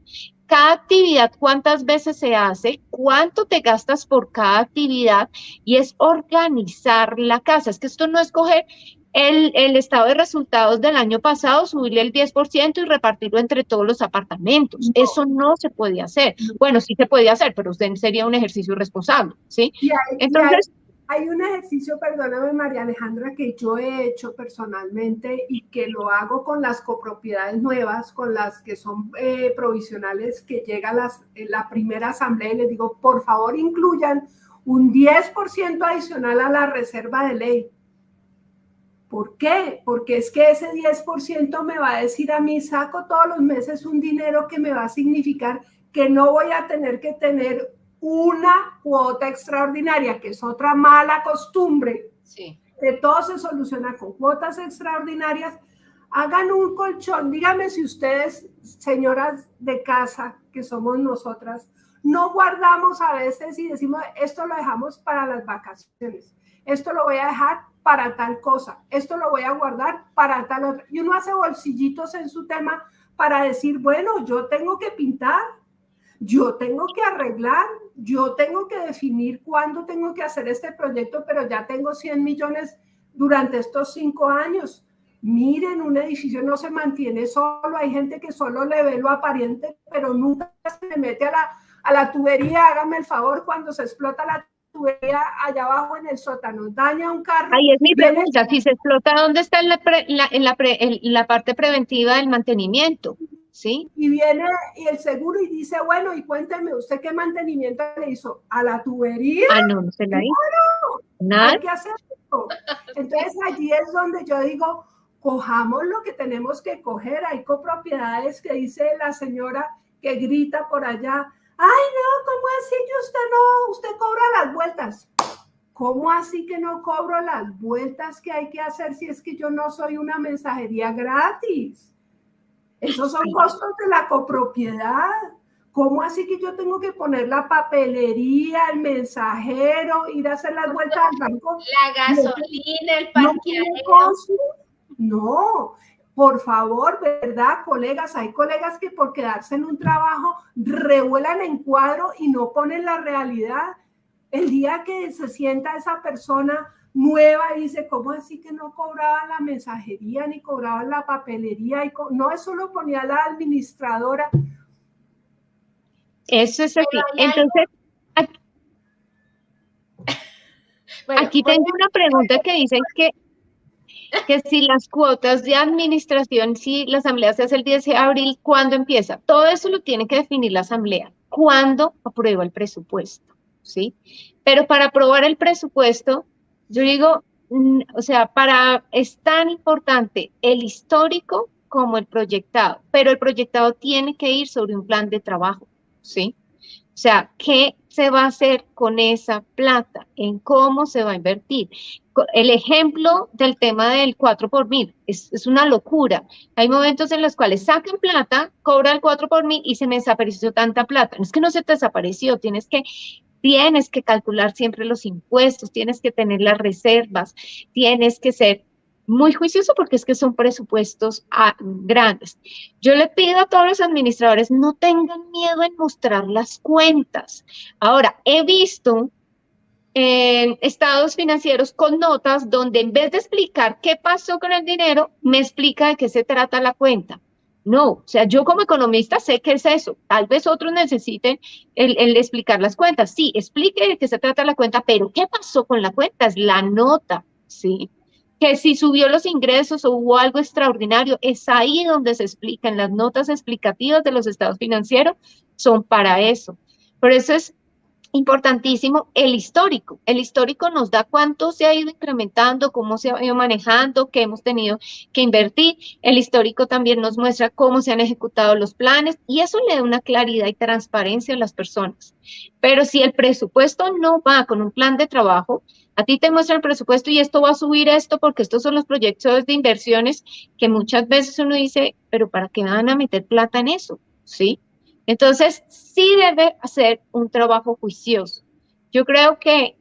cada actividad, cuántas veces se hace, cuánto te gastas por cada actividad, y es organizar la casa. Es que esto no es coger el estado de resultados del año pasado, subirle el 10% y repartirlo entre todos los apartamentos. No. Eso no se puede hacer. Bueno, sí se puede hacer, pero sería un ejercicio irresponsable, ¿sí? Entonces, hay un ejercicio, perdóname María Alejandra, que yo he hecho personalmente y que lo hago con las copropiedades nuevas, con las que son provisionales, que llega la primera asamblea y les digo, por favor incluyan un 10% adicional a la reserva de ley. ¿Por qué? Porque es que ese 10% me va a decir a mí, saco todos los meses un dinero que me va a significar que no voy a tener que tener una cuota extraordinaria, que es otra mala costumbre. Sí. Que todo se soluciona con cuotas extraordinarias. Hagan un colchón. Díganme si ustedes, señoras de casa, que somos nosotras, no guardamos a veces y decimos, esto lo dejamos para las vacaciones, esto lo voy a dejar para tal cosa, esto lo voy a guardar para tal otra. Y uno hace bolsillitos en su tema para decir, bueno, yo tengo que pintar, yo tengo que arreglar, yo tengo que definir cuándo tengo que hacer este proyecto, pero ya tengo 100 millones durante estos 5 años. Miren, un edificio no se mantiene solo, hay gente que solo le ve lo aparente, pero nunca se mete a la tubería, hágame el favor, cuando se explota la tubería allá abajo en el sótano, daña un carro. Ahí es mi viene- pregunta, si se explota, ¿dónde está en la parte preventiva del mantenimiento? ¿Sí? Y viene y el seguro y dice, bueno, y cuénteme, ¿usted qué mantenimiento le hizo? ¿A la tubería? Ah, no, no se la hizo. Nada. Hay que hacerlo. Entonces allí es donde yo digo, cojamos lo que tenemos que coger. Hay copropiedades que dice la señora que grita por allá, ay no, ¿cómo así que usted cobra las vueltas? ¿Cómo así que no cobro las vueltas que hay que hacer si es que yo no soy una mensajería gratis? Esos son costos de la copropiedad. ¿Cómo así que yo tengo que poner la papelería, el mensajero, ir a hacer las vueltas al banco? La gasolina, el parqueadero. No, por favor, ¿verdad, colegas? Hay colegas que por quedarse en un trabajo revuelan en cuadro y no ponen la realidad. El día que se sienta esa persona nueva y dice, ¿cómo así que no cobraban la mensajería ni cobraban la papelería? No, eso lo ponía la administradora. Eso es así. Entonces, aquí tengo una pregunta que dicen que si las cuotas de administración, si la asamblea se hace el 10 de abril, ¿cuándo empieza? Todo eso lo tiene que definir la asamblea. ¿Cuándo aprueba el presupuesto? ¿Sí? Pero para aprobar el presupuesto, yo digo, o sea, es tan importante el histórico como el proyectado, pero el proyectado tiene que ir sobre un plan de trabajo, ¿sí? O sea, ¿qué se va a hacer con esa plata? ¿En cómo se va a invertir? El ejemplo del tema del 4 por mil es una locura. Hay momentos en los cuales sacan plata, cobra el 4 por mil y se me desapareció tanta plata. No es que no se te desapareció, tienes que calcular siempre los impuestos, tienes que tener las reservas, tienes que ser muy juicioso porque es que son presupuestos grandes. Yo le pido a todos los administradores, no tengan miedo en mostrar las cuentas. Ahora, he visto estados financieros con notas donde en vez de explicar qué pasó con el dinero, me explica de qué se trata la cuenta. No, o sea, yo como economista sé qué es eso. Tal vez otros necesiten el explicar las cuentas. Sí, explique de qué se trata la cuenta, pero ¿qué pasó con la cuenta? Es la nota, ¿sí? Que si subió los ingresos o hubo algo extraordinario, es ahí donde se explican. Las notas explicativas de los estados financieros son para eso. Por eso es importantísimo el histórico. El histórico nos da cuánto se ha ido incrementando, cómo se ha ido manejando, qué hemos tenido que invertir. El histórico también nos muestra cómo se han ejecutado los planes y eso le da una claridad y transparencia a las personas. Pero si el presupuesto no va con un plan de trabajo, a ti te muestra el presupuesto y esto va a subir esto porque estos son los proyectos de inversiones que muchas veces uno dice, pero ¿para qué van a meter plata en eso? ¿Sí? Entonces, sí debe hacer un trabajo juicioso. Yo creo que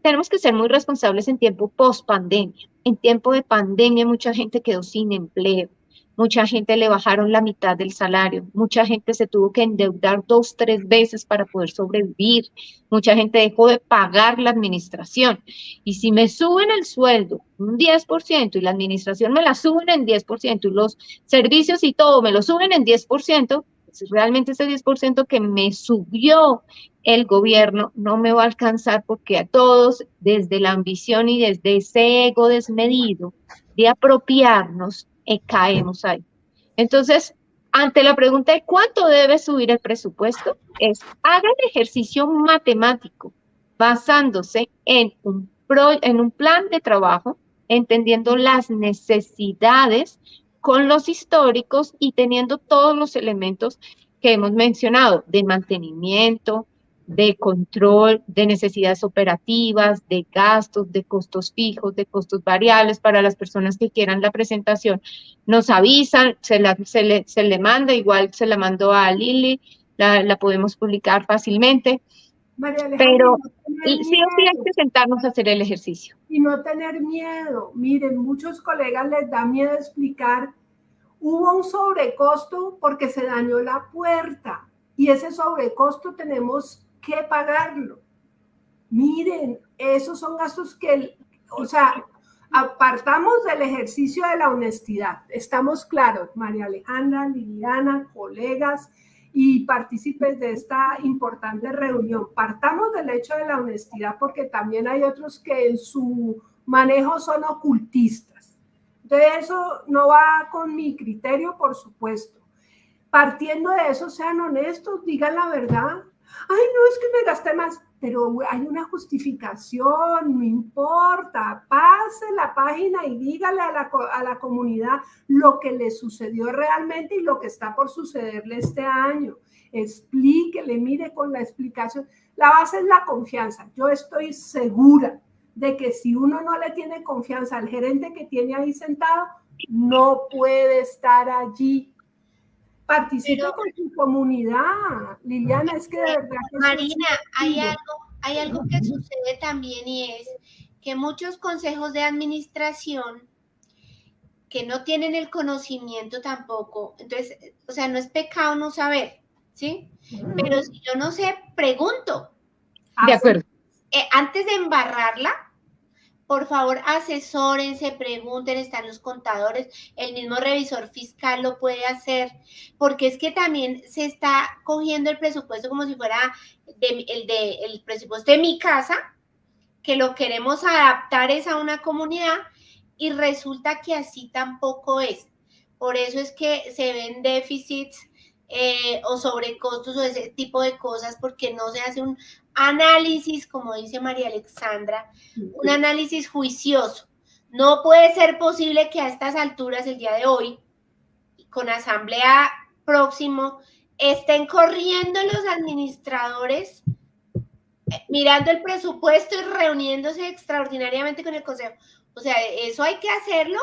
tenemos que ser muy responsables en tiempo post pandemia. En tiempo de pandemia mucha gente quedó sin empleo, mucha gente le bajaron la mitad del salario, mucha gente se tuvo que endeudar 2, 3 veces para poder sobrevivir, mucha gente dejó de pagar la administración. Y si me suben el sueldo un 10% y la administración me la suben en 10% y los servicios y todo me lo suben en 10%, pues realmente ese 10% que me subió el gobierno no me va a alcanzar porque a todos, desde la ambición y desde ese ego desmedido de apropiarnos, caemos ahí. Entonces, ante la pregunta de cuánto debe subir el presupuesto, haga el ejercicio matemático basándose en un plan de trabajo, entendiendo las necesidades con los históricos y teniendo todos los elementos que hemos mencionado de mantenimiento, de control, de necesidades operativas, de gastos, de costos fijos, de costos variables para las personas que quieran la presentación. Nos avisan, se le manda, igual se la mandó a Lili, la podemos publicar fácilmente. María Alejandra, pero no sí o sí hay que sentarnos a hacer el ejercicio. Y no tener miedo. Miren, muchos colegas les da miedo explicar. Hubo un sobrecosto porque se dañó la puerta y ese sobrecosto tenemos que pagarlo. Miren, esos son gastos que, o sea, apartamos del ejercicio de la honestidad. Estamos claros, María Alejandra, Liliana, colegas, y partícipes de esta importante reunión. Partamos del hecho de la honestidad, porque también hay otros que en su manejo son ocultistas. Entonces eso no va con mi criterio, por supuesto. Partiendo de eso, sean honestos, digan la verdad. Ay, no, es que me gasté más, pero hay una justificación, no importa, pase la página y dígale a la comunidad lo que le sucedió realmente y lo que está por sucederle este año. Explíquele, mire, con la explicación. La base es la confianza. Yo estoy segura de que si uno no le tiene confianza al gerente que tiene ahí sentado, no puede estar allí. Participe con su comunidad, Liliana, es que de verdad que Marina, hay algo que sucede también, y es que muchos consejos de administración que no tienen el conocimiento tampoco, entonces, o sea, no es pecado no saber, ¿sí? Pero si yo no sé, pregunto. De acuerdo. Antes de embarrarla, por favor, asesórense, pregunten, están los contadores, el mismo revisor fiscal lo puede hacer, porque es que también se está cogiendo el presupuesto como si fuera el presupuesto de mi casa, que lo queremos adaptar es a una comunidad, y resulta que así tampoco es. Por eso es que se ven déficits o sobrecostos o ese tipo de cosas, porque no se hace un análisis, como dice María Alexandra, un análisis juicioso. No puede ser posible que a estas alturas, el día de hoy, con asamblea próximo, estén corriendo los administradores, mirando el presupuesto y reuniéndose extraordinariamente con el consejo. O sea, eso hay que hacerlo.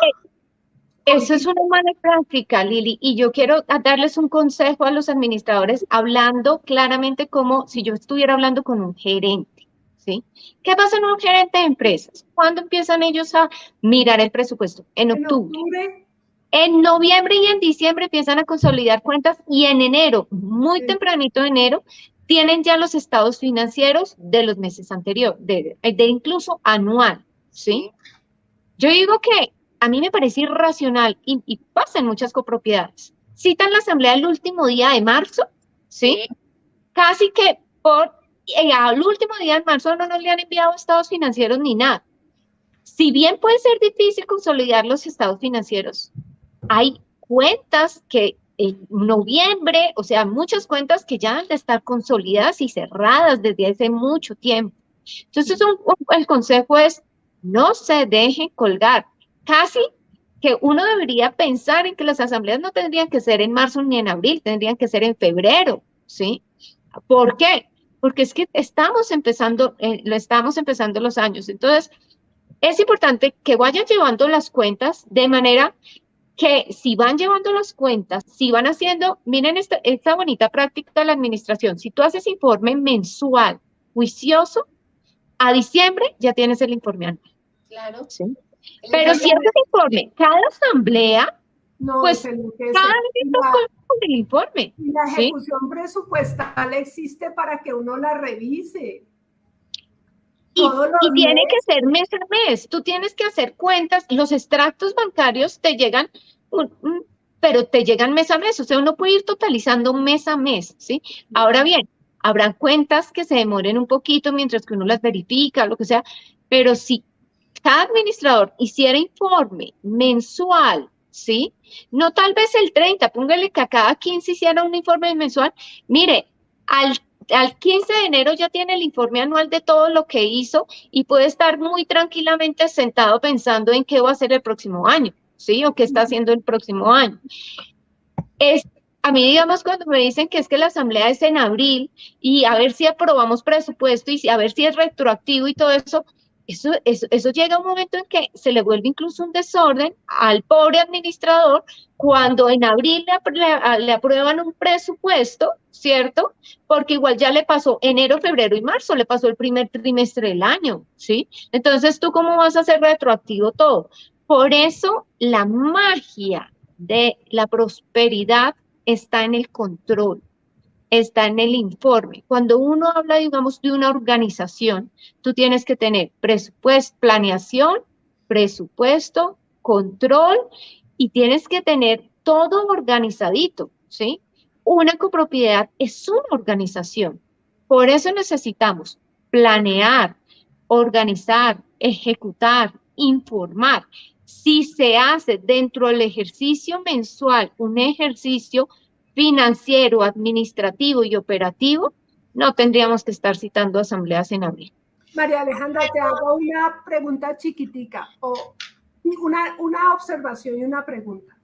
Eso es una mala práctica, Lili, y yo quiero darles un consejo a los administradores, hablando claramente como si yo estuviera hablando con un gerente, ¿sí? ¿Qué pasa en un gerente de empresas? ¿Cuándo empiezan ellos a mirar el presupuesto? En octubre. En noviembre y en diciembre empiezan a consolidar cuentas, y en enero, muy tempranito de enero, tienen ya los estados financieros de los meses anteriores, de incluso anual, ¿sí? Yo digo que a mí me parece irracional, y pasa en muchas copropiedades. Citan la asamblea el último día de marzo, ¿sí? Casi que al último día de marzo no nos le han enviado estados financieros ni nada. Si bien puede ser difícil consolidar los estados financieros, hay cuentas que en noviembre, o sea, muchas cuentas que ya han de estar consolidadas y cerradas desde hace mucho tiempo. Entonces, el consejo es: no se dejen colgar. Casi que uno debería pensar en que las asambleas no tendrían que ser en marzo ni en abril, tendrían que ser en febrero, ¿sí? ¿Por qué? Porque es que estamos empezando los años. Entonces, es importante que vayan llevando las cuentas de manera que, si van llevando las cuentas, si van haciendo, miren esta bonita práctica de la administración: si tú haces informe mensual juicioso, a diciembre ya tienes el informe anual. Claro. ¿Sí? Pero si haces informe cada asamblea, pues cada vez con el informe. Y la ejecución presupuestal existe para que uno la revise. Y tiene que ser mes a mes. Tú tienes que hacer cuentas. Los extractos bancarios te llegan, pero te llegan mes a mes. O sea, uno puede ir totalizando mes a mes, ¿sí? Ahora bien, habrán cuentas que se demoren un poquito mientras que uno las verifica, lo que sea, pero si cada administrador hiciera informe mensual, ¿sí? No tal vez el 30, póngale que a cada 15 hiciera un informe mensual. Mire, al 15 de enero ya tiene el informe anual de todo lo que hizo, y puede estar muy tranquilamente sentado pensando en qué va a hacer el próximo año, ¿sí? O qué está haciendo el próximo año. A mí, digamos, cuando me dicen que es que la asamblea es en abril y a ver si aprobamos presupuesto y a ver si es retroactivo y todo eso, eso llega a un momento en que se le vuelve incluso un desorden al pobre administrador cuando en abril le aprueban un presupuesto, ¿cierto? Porque igual ya le pasó enero, febrero y marzo, le pasó el primer trimestre del año, ¿sí? Entonces, ¿tú cómo vas a hacer retroactivo todo? Por eso la magia de la prosperidad está en el control, está en el informe. Cuando uno habla, digamos, de una organización, tú tienes que tener presupuesto, planeación, presupuesto, control, y tienes que tener todo organizadito, ¿sí? una copropiedad es una organización. Por eso necesitamos planear, organizar, ejecutar, informar. Si se hace dentro del ejercicio mensual un ejercicio financiero, administrativo y operativo, no tendríamos que estar citando asambleas en abril. María Alejandra, te hago una pregunta chiquitica, o una observación y una pregunta.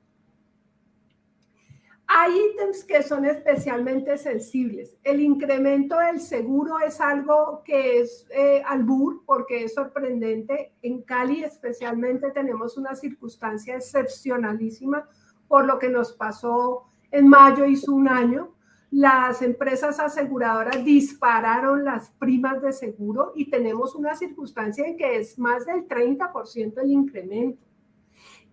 Hay ítems que son especialmente sensibles. El incremento del seguro es algo que es albur, porque es sorprendente. En Cali especialmente tenemos una circunstancia excepcionalísima por lo que nos pasó en mayo, hizo un año. Las empresas aseguradoras dispararon las primas de seguro y tenemos una circunstancia en que es más del 30% el incremento.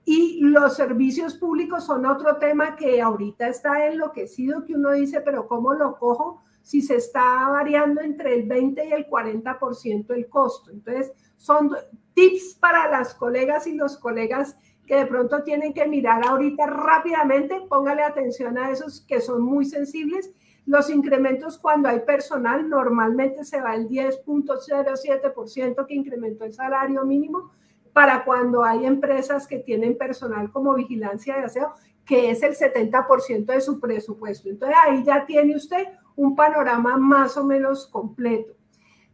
Y los servicios públicos son otro tema que ahorita está enloquecido, que uno dice, pero ¿cómo lo cojo si se está variando entre el 20 y el 40% el costo? Entonces, son tips para las colegas y los colegas que de pronto tienen que mirar ahorita rápidamente. Póngale atención a esos que son muy sensibles. Los incrementos cuando hay personal, normalmente se va el 10.07% que incrementó el salario mínimo, para cuando hay empresas que tienen personal como vigilancia de aseo, que es el 70% de su presupuesto. Entonces ahí ya tiene usted un panorama más o menos completo.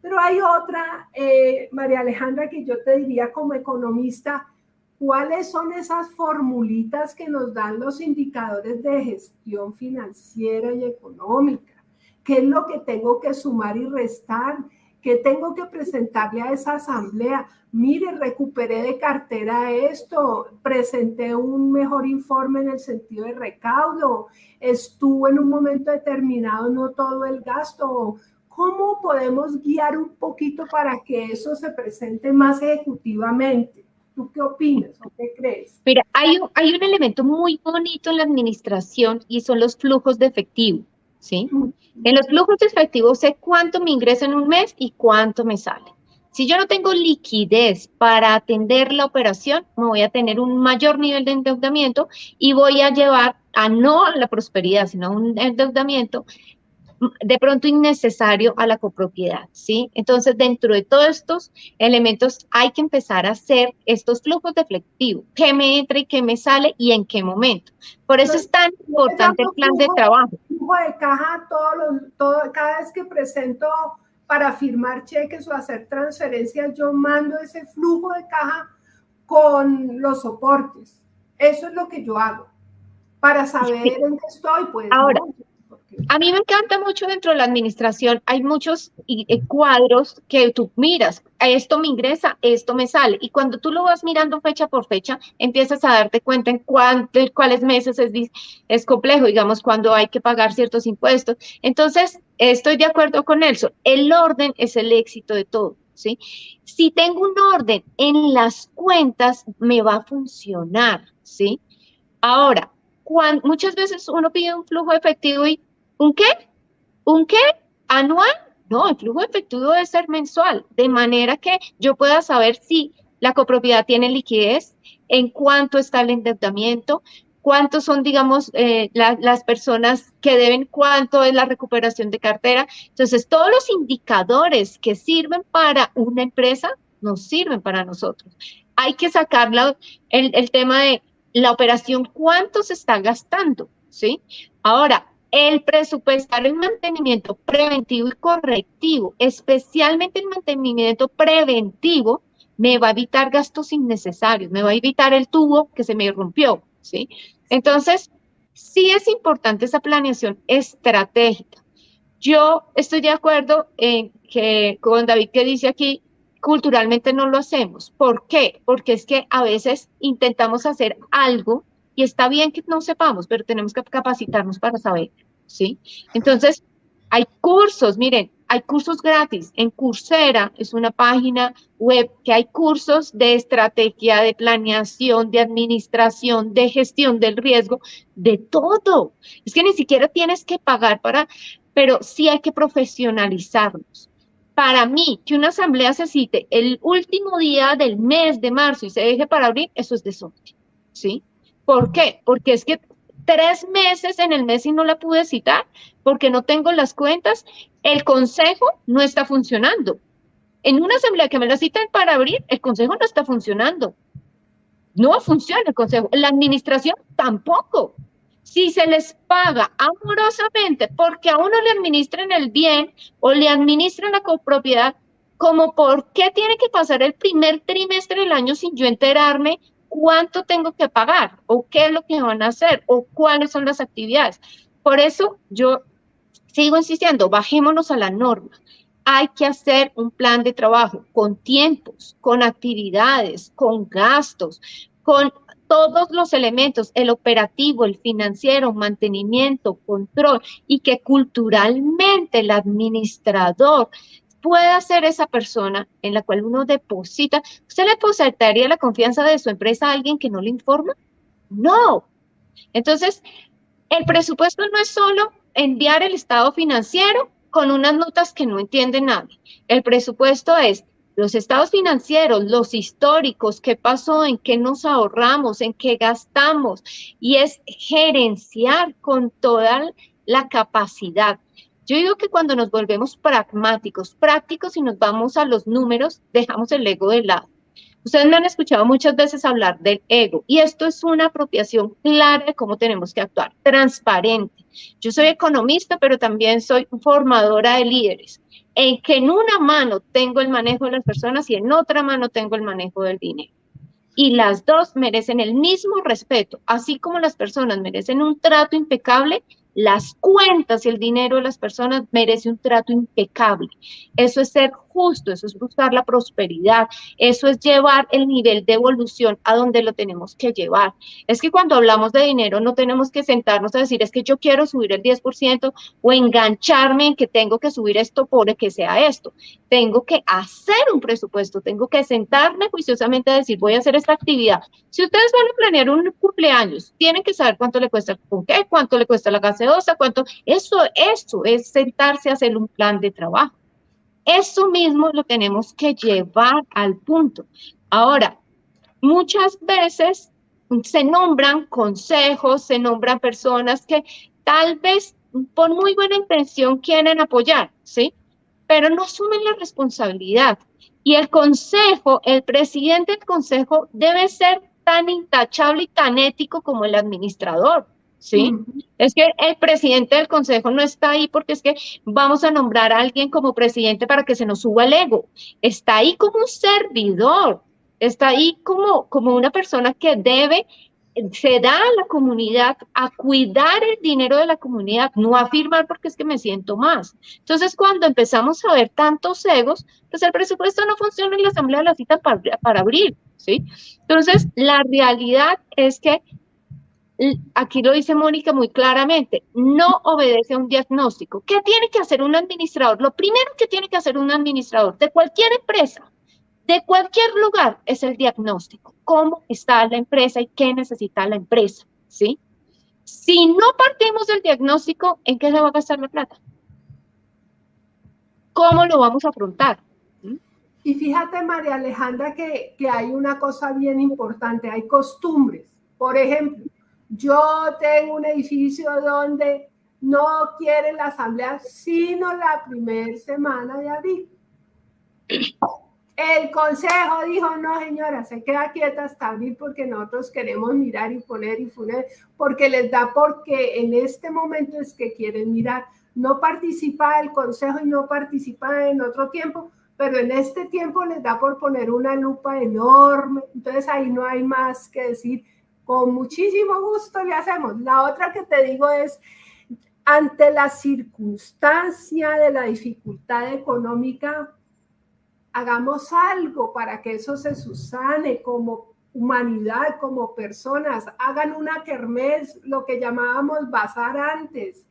Pero hay otra, María Alejandra, que yo te diría como economista, ¿cuáles son esas formulitas que nos dan los indicadores de gestión financiera y económica? ¿Qué es lo que tengo que sumar y restar? ¿Qué tengo que presentarle a esa asamblea? Mire, recuperé de cartera esto, presenté un mejor informe en el sentido de recaudo, estuvo en un momento determinado no todo el gasto. ¿Cómo podemos guiar un poquito para que eso se presente más ejecutivamente? ¿Tú qué opinas o qué crees? Mira, hay un elemento muy bonito en la administración y son los flujos de efectivo, ¿sí? En los flujos de efectivo sé cuánto me ingresa en un mes y cuánto me sale. Si yo no tengo liquidez para atender la operación, me voy a tener un mayor nivel de endeudamiento y voy a llevar no a la prosperidad, sino a un endeudamiento de pronto innecesario a la copropiedad, ¿sí? Entonces, dentro de todos estos elementos hay que empezar a hacer estos flujos de efectivo, qué me entra y qué me sale y en qué momento. Por eso es tan importante el plan de trabajo. Flujo de caja, cada vez que presento para firmar cheques o hacer transferencias, yo mando ese flujo de caja con los soportes. Eso es lo que yo hago para saber en qué estoy, pues. Ahora, ¿no? A mí me encanta mucho dentro de la administración, hay muchos cuadros que tú miras, esto me ingresa, esto me sale, y cuando tú lo vas mirando fecha por fecha, empiezas a darte cuenta en cuáles meses es complejo, digamos, cuando hay que pagar ciertos impuestos. Entonces, estoy de acuerdo con Nelson, el orden es el éxito de todo, ¿sí? Si tengo un orden en las cuentas, me va a funcionar, ¿sí? Ahora, muchas veces uno pide un flujo efectivo y ¿un qué? ¿Un qué? ¿Anual? No, el flujo efectivo debe ser mensual, de manera que yo pueda saber si la copropiedad tiene liquidez, en cuánto está el endeudamiento, cuántos son, digamos, las personas que deben, cuánto es la recuperación de cartera. Entonces, todos los indicadores que sirven para una empresa nos sirven para nosotros. Hay que sacar el tema de la operación, cuánto se está gastando, ¿sí? Ahora, el presupuestar el mantenimiento preventivo y correctivo, especialmente el mantenimiento preventivo, me va a evitar gastos innecesarios, me va a evitar el tubo que se me rompió, ¿sí? Entonces, sí es importante esa planeación estratégica. Yo estoy de acuerdo en que con David que dice aquí, culturalmente no lo hacemos. ¿Por qué? Porque es que a veces intentamos hacer algo y está bien que no sepamos, pero tenemos que capacitarnos para saber, ¿sí? Entonces, hay cursos, miren, hay cursos gratis. En Coursera es una página web que hay cursos de estrategia, de planeación, de administración, de gestión del riesgo, de todo. Es que ni siquiera tienes que pagar pero sí hay que profesionalizarnos. Para mí, que una asamblea se cite el último día del mes de marzo y se deje para abril, eso es desorden, ¿sí? ¿Por qué? Porque es que 3 meses en el mes y no la pude citar porque no tengo las cuentas, el consejo no está funcionando. En una asamblea que me la citan para abrir, el consejo no está funcionando. No funciona el consejo. La administración tampoco. Si se les paga amorosamente porque a uno le administren el bien o le administran la copropiedad, como por qué tiene que pasar el primer trimestre del año sin yo enterarme cuánto tengo que pagar o qué es lo que van a hacer o cuáles son las actividades. Por eso yo sigo insistiendo, bajémonos a la norma. Hay que hacer un plan de trabajo con tiempos, con actividades, con gastos, con todos los elementos, el operativo, el financiero, mantenimiento, control, y que culturalmente el administrador pueda ser esa persona en la cual uno deposita. ¿Usted le depositaría la confianza de su empresa a alguien que no le informa? No. Entonces, el presupuesto no es solo enviar el estado financiero con unas notas que no entiende nadie. El presupuesto es los estados financieros, los históricos, qué pasó, en qué nos ahorramos, en qué gastamos, y es gerenciar con toda la capacidad. Yo digo que cuando nos volvemos pragmáticos, prácticos y nos vamos a los números, dejamos el ego de lado. Ustedes me han escuchado muchas veces hablar del ego y esto es una apropiación clara de cómo tenemos que actuar, transparente. Yo soy economista, pero también soy formadora de líderes, en que en una mano tengo el manejo de las personas y en otra mano tengo el manejo del dinero. Y las dos merecen el mismo respeto, así como las personas merecen un trato impecable, las cuentas y el dinero de las personas merece un trato impecable. Eso es ser justo, eso es buscar la prosperidad, eso es llevar el nivel de evolución a donde lo tenemos que llevar. Es que cuando hablamos de dinero no tenemos que sentarnos a decir es que yo quiero subir el 10% o engancharme en que tengo que subir esto por que sea esto. Tengo que hacer un presupuesto, tengo que sentarme juiciosamente a decir voy a hacer esta actividad. Si ustedes van a planear un cumpleaños, tienen que saber cuánto le cuesta el ponqué, cuánto le cuesta la gaseosa, cuánto. Eso es sentarse a hacer un plan de trabajo. Eso mismo lo tenemos que llevar al punto. Ahora, muchas veces se nombran consejos, se nombran personas que tal vez por muy buena intención quieren apoyar, ¿sí? Pero no asumen la responsabilidad. Y el consejo, el presidente del consejo debe ser tan intachable y tan ético como el administrador, ¿sí? Es que el presidente del consejo no está ahí porque es que vamos a nombrar a alguien como presidente para que se nos suba el ego. Está ahí como un servidor, está ahí como una persona que se da a la comunidad a cuidar el dinero de la comunidad, no a firmar porque es que me siento más. Entonces, cuando empezamos a ver tantos egos, pues el presupuesto no funciona y la asamblea la cita para abril, ¿sí? Entonces, la realidad es que aquí lo dice Mónica muy claramente, no obedece a un diagnóstico. ¿Qué tiene que hacer un administrador? Lo primero que tiene que hacer un administrador de cualquier empresa, de cualquier lugar, es el diagnóstico. ¿Cómo está la empresa y qué necesita la empresa? ¿Sí? Si no partimos del diagnóstico, ¿en qué se va a gastar la plata? ¿Cómo lo vamos a afrontar? Y fíjate, María Alejandra, que hay una cosa bien importante, hay costumbres. Por ejemplo, yo tengo un edificio donde no quieren la asamblea sino la primera semana de abril. El consejo dijo, no señora, se queda quieta hasta abril porque nosotros queremos mirar y poner, porque les da porque en este momento es que quieren mirar. No participa el consejo y no participa en otro tiempo, pero en este tiempo les da por poner una lupa enorme. Entonces ahí no hay más que decir, con muchísimo gusto le hacemos. La otra que te digo es, ante la circunstancia de la dificultad económica, hagamos algo para que eso se subsane como humanidad, como personas. Hagan una kermés, lo que llamábamos bazar antes.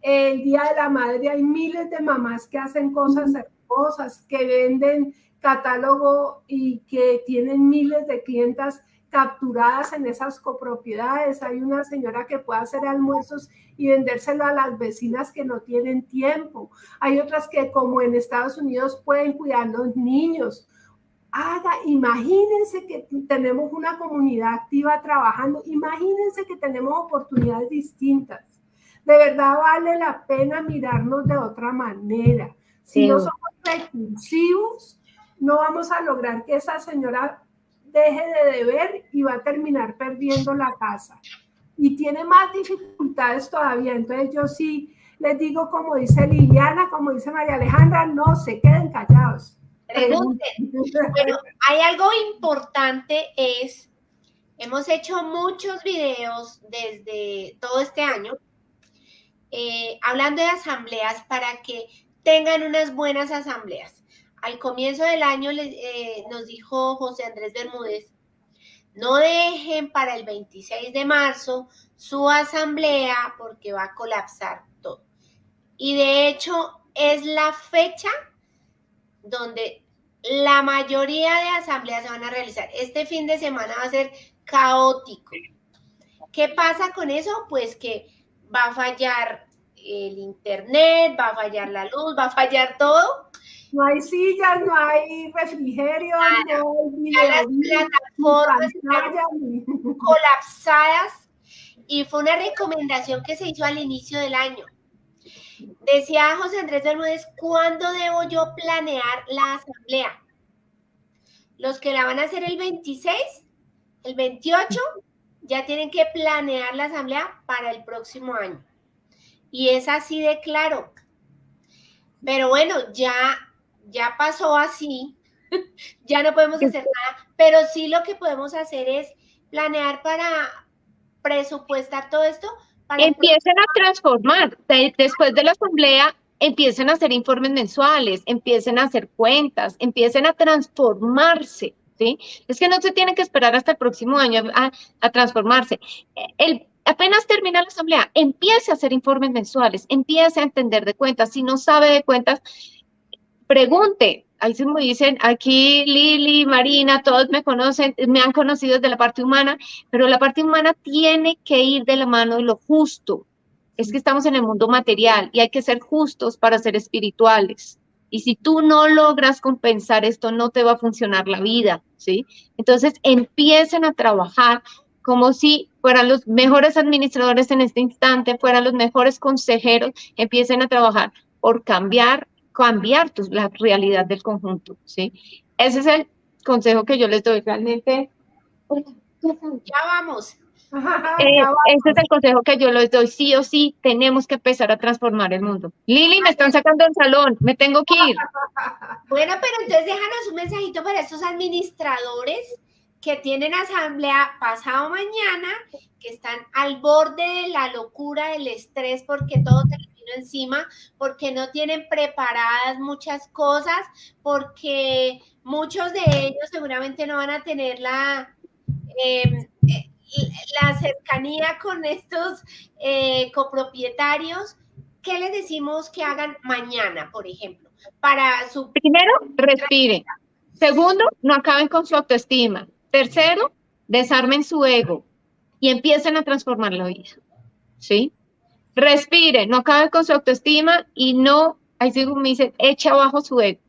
El Día de la Madre hay miles de mamás que hacen cosas hermosas, que venden catálogo y que tienen miles de clientas capturadas en esas copropiedades. Hay una señora que puede hacer almuerzos y vendérselo a las vecinas que no tienen tiempo. Hay otras que, como en Estados Unidos, pueden cuidar los niños. Imagínense que tenemos una comunidad activa trabajando, imagínense que tenemos oportunidades distintas. De verdad vale la pena mirarnos de otra manera. Si no somos recursivos, no vamos a lograr que esa señora deje de deber y va a terminar perdiendo la casa. Y tiene más dificultades todavía. Entonces yo sí les digo, como dice Liliana, como dice María Alejandra, no se queden callados. Pregunten. Bueno, hay algo importante, hemos hecho muchos videos desde todo este año hablando de asambleas para que tengan unas buenas asambleas. Al comienzo del año nos dijo José Andrés Bermúdez, no dejen para el 26 de marzo su asamblea porque va a colapsar todo. Y de hecho es la fecha donde la mayoría de asambleas se van a realizar. Este fin de semana va a ser caótico. ¿Qué pasa con eso? Pues que va a fallar el internet, va a fallar la luz, va a fallar todo. No hay sillas, no hay refrigerio, no hay las plataformas están colapsadas y fue una recomendación que se hizo al inicio del año. Decía José Andrés Bermúdez, ¿cuándo debo yo planear la asamblea? Los que la van a hacer el 26, el 28, ya tienen que planear la asamblea para el próximo año. Y es así de claro. Pero bueno, ya pasó así, ya no podemos hacer nada, pero sí lo que podemos hacer es planear para presupuestar todo esto. Empiecen a transformar, después de la asamblea, empiecen a hacer informes mensuales, empiecen a hacer cuentas, empiecen a transformarse, ¿sí? Es que no se tiene que esperar hasta el próximo año a transformarse. Apenas termina la asamblea, empiece a hacer informes mensuales, empiece a entender de cuentas. Si no sabe de cuentas, pregunte. Ahí se me dicen, aquí Lili, Marina, todos me conocen, me han conocido desde la parte humana, pero la parte humana tiene que ir de la mano de lo justo. Es que estamos en el mundo material y hay que ser justos para ser espirituales. Y si tú no logras compensar esto, no te va a funcionar la vida, ¿sí? Entonces, empiecen a trabajar como si fueran los mejores administradores en este instante, fueran los mejores consejeros, empiecen a trabajar por cambiar la realidad del conjunto, ¿sí? Ese es el consejo que yo les doy realmente. Ya vamos. Ese es el consejo que yo les doy, sí o sí, tenemos que empezar a transformar el mundo. Lili, me están sacando del salón, me tengo que ir. Bueno, pero entonces déjanos un mensajito para estos administradores que tienen asamblea pasado mañana, que están al borde de la locura, del estrés, porque todo se les vino encima, porque no tienen preparadas muchas cosas, porque muchos de ellos seguramente no van a tener la cercanía con estos copropietarios. ¿Qué les decimos que hagan mañana, por ejemplo? Primero, respiren. Segundo, no acaben con su autoestima. Tercero, desarmen su ego y empiecen a transformar la vida, ¿sí? Respiren, no acaben con su autoestima y no, ahí sí me dicen, echa abajo su ego.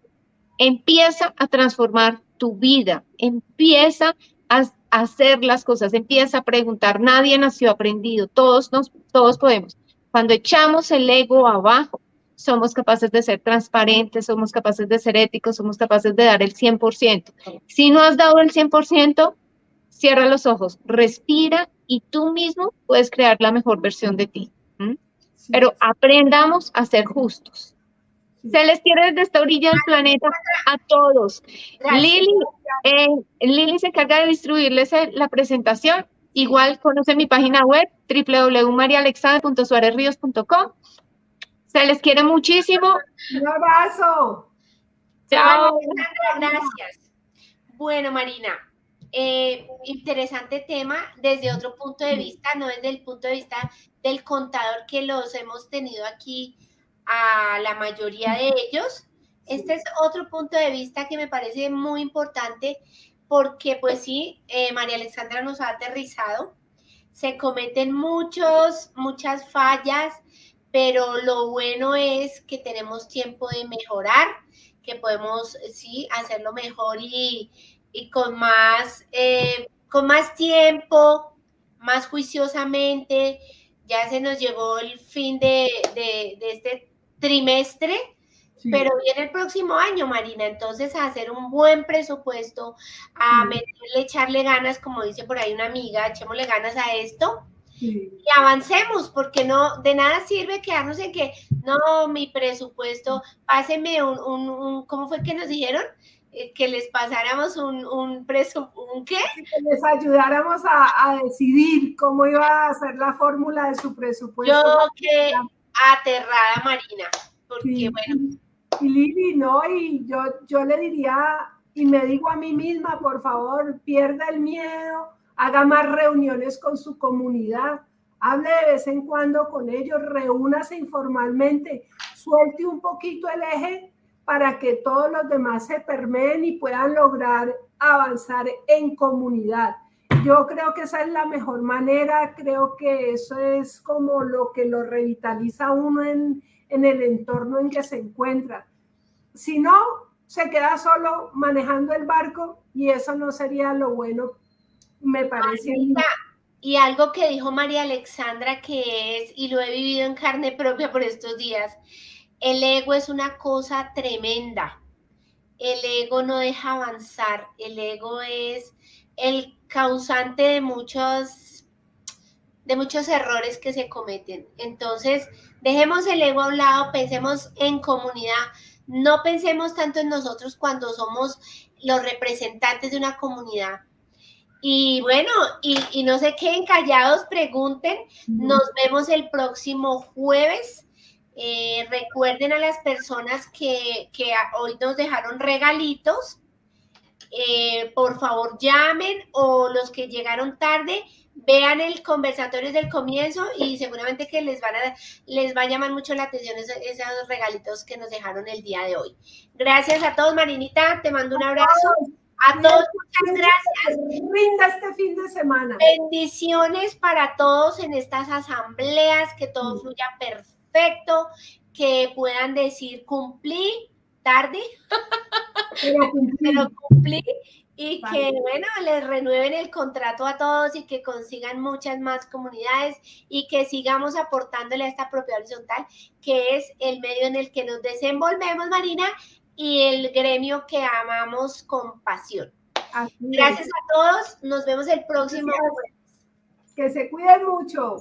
Empieza a transformar tu vida, empieza a hacer las cosas, empieza a preguntar. Nadie nació aprendido, todos podemos. Cuando echamos el ego abajo, somos capaces de ser transparentes, somos capaces de ser éticos, somos capaces de dar el 100%. Si no has dado el 100%, cierra los ojos, respira y tú mismo puedes crear la mejor versión de ti. Pero aprendamos a ser justos. Se les quiere desde esta orilla del planeta a todos. Lili se encarga de distribuirles la presentación. Igual conoce mi página web www.marialexandra.suarezrios.com. Se les quiere muchísimo. Un abrazo. Chao. Gracias. Bueno, Marina, interesante tema desde otro punto de vista, no desde el punto de vista del contador que los hemos tenido aquí a la mayoría de ellos. Este es otro punto de vista que me parece muy importante porque pues sí, María Alexandra nos ha aterrizado, se cometen muchas fallas, pero lo bueno es que tenemos tiempo de mejorar, que podemos, sí, hacerlo mejor y con más tiempo, más juiciosamente. Ya se nos llegó el fin de este trimestre, Sí. pero viene el próximo año, Marina, entonces a hacer un buen presupuesto, a meterle, echarle ganas, como dice por ahí una amiga, echémosle ganas a esto. Sí. Y avancemos, porque no, de nada sirve quedarnos en que, no, mi presupuesto, pásenme ¿cómo fue que nos dijeron? Que les pasáramos ¿un qué? Sí, que les ayudáramos a decidir cómo iba a ser la fórmula de su presupuesto. Yo quedé aterrada, Marina, porque Sí. bueno. Y Lili, no, y yo le diría, y me digo a mí misma, por favor, pierda el miedo, haga más reuniones con su comunidad, hable de vez en cuando con ellos, reúnase informalmente, suelte un poquito el eje para que todos los demás se permeen y puedan lograr avanzar en comunidad. Yo creo que esa es la mejor manera, creo que eso es como lo que lo revitaliza a uno en el entorno en que se encuentra. Si no, se queda solo manejando el barco y eso no sería lo bueno, me parece. Marita, y algo que dijo María Alexandra que es, y lo he vivido en carne propia por estos días, el ego es una cosa tremenda. El ego no deja avanzar, el ego es el causante de muchos errores que se cometen. Entonces, dejemos el ego a un lado, pensemos en comunidad, no pensemos tanto en nosotros cuando somos los representantes de una comunidad. Y bueno, y no se queden callados, pregunten. Nos vemos el próximo jueves. Recuerden a las personas que hoy nos dejaron regalitos. Por favor, llamen, o los que llegaron tarde, vean el conversatorio desde el comienzo y seguramente que les va a llamar mucho la atención esos regalitos que nos dejaron el día de hoy. Gracias a todos, Marinita, te mando un abrazo. A todos, muchas gracias. Rinda este fin de semana. Bendiciones para todos en estas asambleas, que todo fluya perfecto, que puedan decir cumplí tarde, pero cumplí, y que bueno, les renueven el contrato a todos y que consigan muchas más comunidades y que sigamos aportándole a esta propiedad horizontal, que es el medio en el que nos desenvolvemos, Marina, y el gremio que amamos con pasión. Gracias a todos, nos vemos el próximo jueves. Que se cuiden mucho.